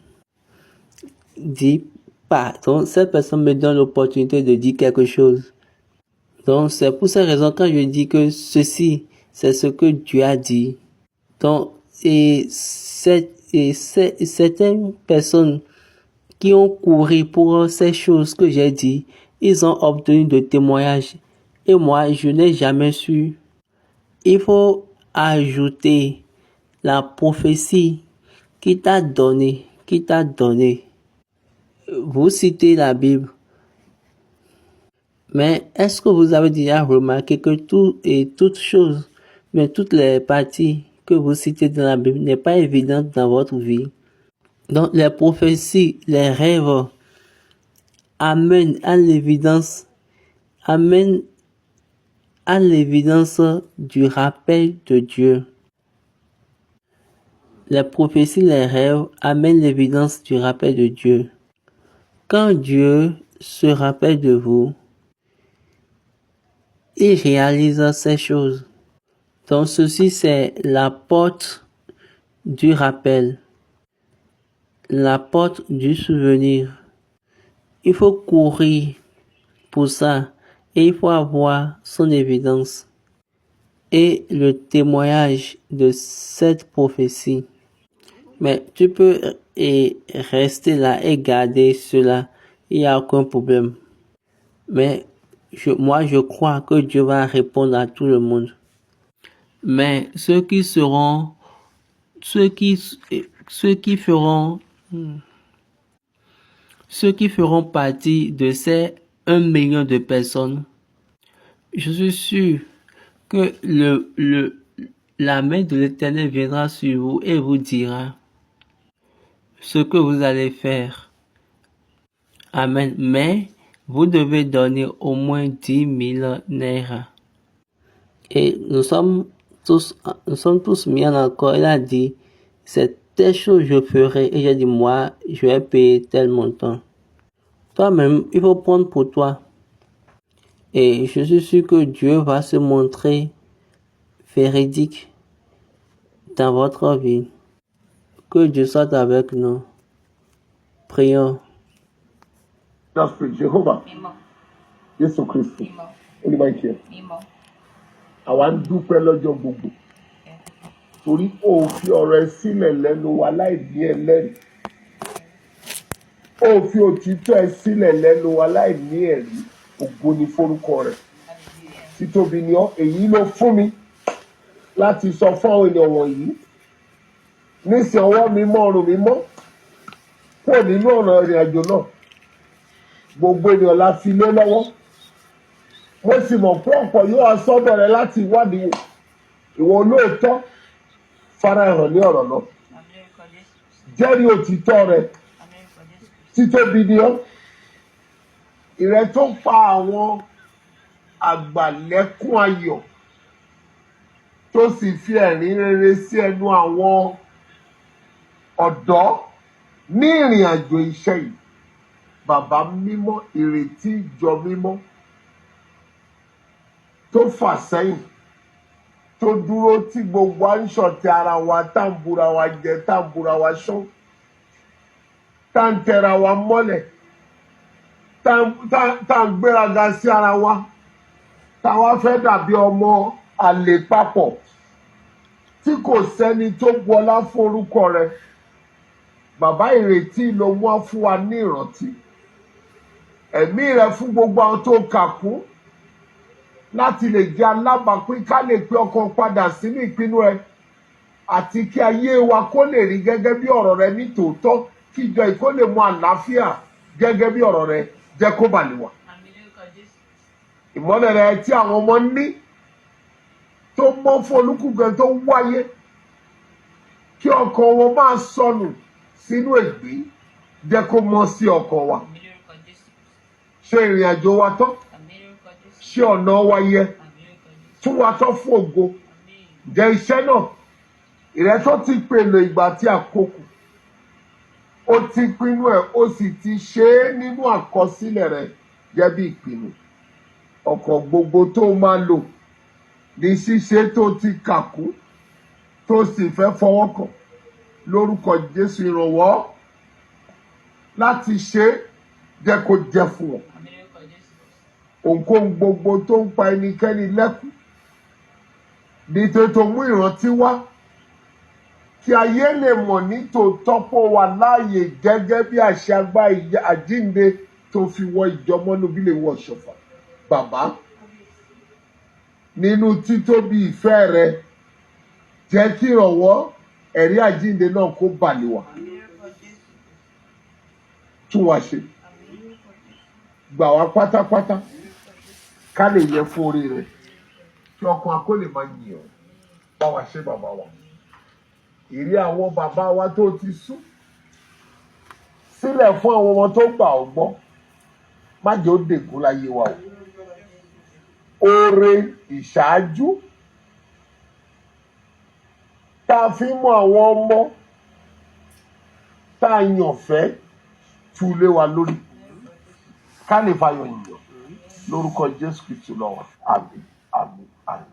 pas, donc cette personne me donne l'opportunité de dire quelque chose. Donc c'est pour cette raison quand je dis que ceci, c'est ce que Dieu a dit. Donc certaines personnes qui ont couru pour ces choses que j'ai dit, ils ont obtenu de témoignages. Et moi, je n'ai jamais su. Il faut ajouter la prophétie qui t'a donné. Vous citez la Bible. Mais est-ce que vous avez déjà remarqué que toutes les parties que vous citez dans la Bible n'est pas évidente dans votre vie? Donc les prophéties, les rêves amènent à l'évidence du rappel de Dieu. Les prophéties, les rêves amènent l'évidence du rappel de Dieu. Quand Dieu se rappelle de vous, il réalise ces choses. Donc ceci c'est la porte du rappel, la porte du souvenir. Il faut courir pour ça et il faut avoir son évidence et le témoignage de cette prophétie. Mais tu peux rester là et garder cela, il n'y a aucun problème. Mais moi, je crois que Dieu va répondre à tout le monde. Mais ceux qui feront partie de ces 1 million de personnes, je suis sûr que la main de l'Éternel viendra sur vous et vous dira ce que vous allez faire. Amen. Mais vous devez donner au moins 10 000 naira. Et nous sommes tous mis en accord. Il a dit, c'est telle chose je ferai. Et j'ai dit, moi, je vais payer tel montant. Toi-même, il faut prendre pour toi. Et je suis sûr que Dieu va se montrer véridique dans votre vie. Que Dieu soit avec nous. Prions. Jehovah, Jésù Kristi, olùbáyìí, àwa ń dúpẹ́ lọ́jọ́ gbogbo torí ó fi ọ̀rọ̀ ẹ sílẹ̀ lẹ́nu wa láì ní ẹlẹ́rìí. Ó fi òtítọ́ ẹ sílẹ̀ lẹ́nu wa láì ní ẹ̀rí. Ògo ni forúkọ rẹ̀. Títóbi ni ọ́, èyí ló fún mi láti sọ fún àwọn ènìyàn wọ̀nyí. Nísìn ọwọ́ mi mọ́ ọrùn mi mọ́ kúrò nínú ọ̀nà ìrìn àjò náà. Gbogbo ènìyàn la fi lé lọ́wọ́. Mo sì mọ̀ pé ọ̀pọ̀ yóò wá sọ́dọ̀ rẹ láti wádìí ìwọ olóòótọ́ farahàn ní ọ̀rọ̀ náà. Jẹ́rìí òtítọ́ rẹ. Títóbi ni ọ́. Ìrẹ tó pa àwọn àgbàlẹ́kún ayọ̀ tó sì fi ẹ̀rín rere sí ẹnu àwọn ọ̀dọ́ ní ìrìn àjò iṣẹ́ yìí. Bàbá mímọ́, ìrètí ìjọ mímọ́ tó fà sẹ́yìn, tó dúró tí gbogbo à ń ṣọ̀tẹ̀ ara wa, tá ń bura wa jẹ, tá ń bura wa ṣán, tá ń tẹra wa mọ́lẹ̀, tá ń gbéraga sí ara wa, tá wa fẹ́ dàbí ọmọ àlè papọ̀, tí kò sẹ́ni tó gbọ́lá fún orúkọ rẹ̀. Bàbá, ìrètí ló mú wá fún wa ní ìrántí. Ẹ̀mí rẹ fún gbogbo àwọn tó kà kún láti lè jẹ́ alábàápín, ká lè pe ọkàn padà sínú ìpinnu ẹ àti kí ayé wa kó lè rí gẹ́gẹ́ bí ọ̀rọ̀ rẹ ní tòótọ́, kí ìjọ yìí kó lè mọ àlàáfíà gẹ́gẹ́ bí ọ̀rọ̀ rẹ jẹ́ kó bà lè wà. Ìmọ́lẹ̀ rẹ tí àwọn ọmọ ní tó mọ́ fún olúkúlùkù tó wáyé, kí ọkàn wọn máa sọnù sínú ègbé, jẹ́ kó mọ́ sí ọkàn wa. Ṣe ìrìn àjò wa tán, ṣe ọ̀nà wa yẹ, tún wa tán fún ògo. Jẹ́ iṣẹ́ náà, ìrẹ́tọ́ ti pèlò ìgbà tí àkókò, ó ti pinnu ẹ̀, ó sì ti ṣe é nínú àkọsílẹ̀ rẹ̀ jẹ́ bí ìpinnu. Ọkọ̀ gbogbo tó máa lò ní ṣíṣe tó ti kà kún, tó sì fẹ́ fọwọ́ kàn lórúkọ Jésù. Ìrànwọ́ láti ṣe jẹ́ kó jẹ́ fún wọn. Ohunkóhun gbogbo tó ń pa ẹnikẹ́ni lẹ́kún, nítorí tó mú ìrántí wá, kí ayé lè mọ̀ ní tòótọ́ pé ó wà láàyè gẹ́gẹ́ bí àṣẹ agbá àjínde tó fi wọ ìjọmọ́nú bí lè wọ ṣọ̀fà. Bàbá, nínú títóbi ìfẹ́ rẹ, jẹ́ kí ìrànwọ́ ẹ̀rí àjínde náà kó bà lé wa. Tún wa ṣe, gbà wá pátápátá, ká lè yẹ fún orí rẹ, kí ọkàn akó lè máa yìn ọ́. Bá wa ṣe bàbá wa. Ìrí àwọn bàbá wa tó ti sún sílẹ̀ fún àwọn ọmọ tó gbà ọ́ gbọ́, má jẹ́ ó dègún láyé wa o. Oore ìṣáájú tá a fi mọ àwọn ọmọ tá a yàn fẹ́ tú lé wa lórí, ká lè fayọ̀ yìnyín lórúkọ Jésù Kristu lọ́wọ́. Àmín, àmín, àmín.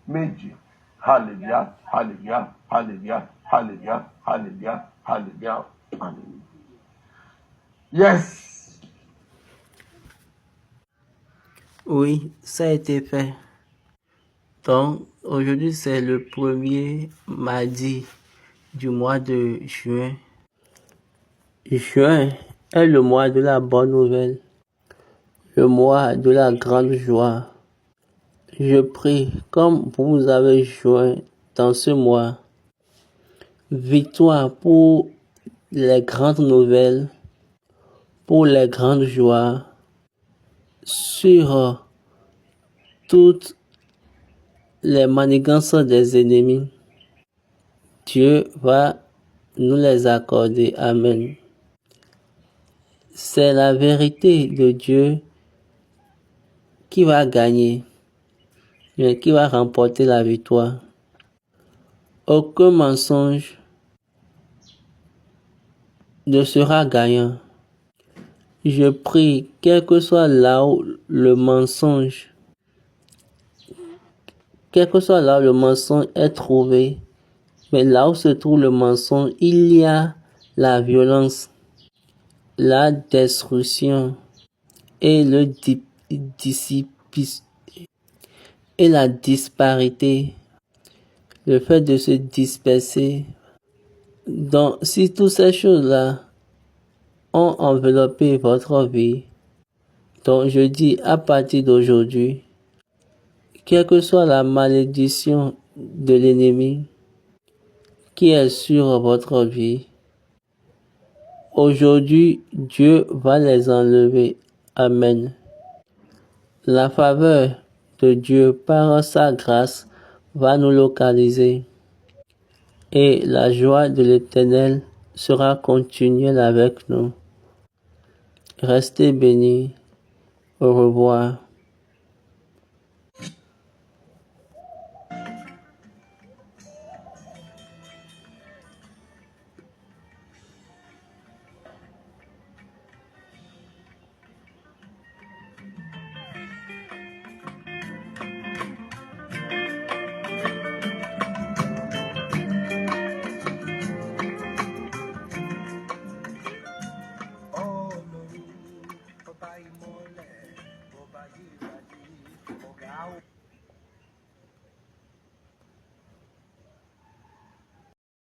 Méjì. Hallelujah, hallelujah, hallelujah, Hallelujah, hallelujah, hallelujah, hallelujah. Yes. Oui, ça a été fait. Donc, aujourd'hui, c'est le premier mardi du mois de juin. Juin est le mois de la bonne nouvelle, le mois de la grande joie. Je prie, comme vous avez joint dans ce mois, victoire pour les grandes nouvelles, pour les grandes joies, sur toutes les manigances des ennemis. Dieu va nous les accorder. Amen. C'est la vérité de Dieu qui va gagner, qui va remporter la victoire. Aucun mensonge ne sera gagnant. Je prie, quel que soit là où le mensonge, est trouvé, mais là où se trouve le mensonge, il y a la violence, la destruction et et la disparité, le fait de se disperser. Donc, si toutes ces choses-là ont enveloppé votre vie, donc je dis à partir d'aujourd'hui, quelle que soit la malédiction de l'ennemi qui est sur votre vie, aujourd'hui, Dieu va les enlever. Amen. La faveur de Dieu par sa grâce va nous localiser et la joie de l'Éternel sera continuelle avec nous. Restez bénis. Au revoir. Ọba ìmọ́lẹ̀, ọba yìí ìbàdí, ọ̀gá.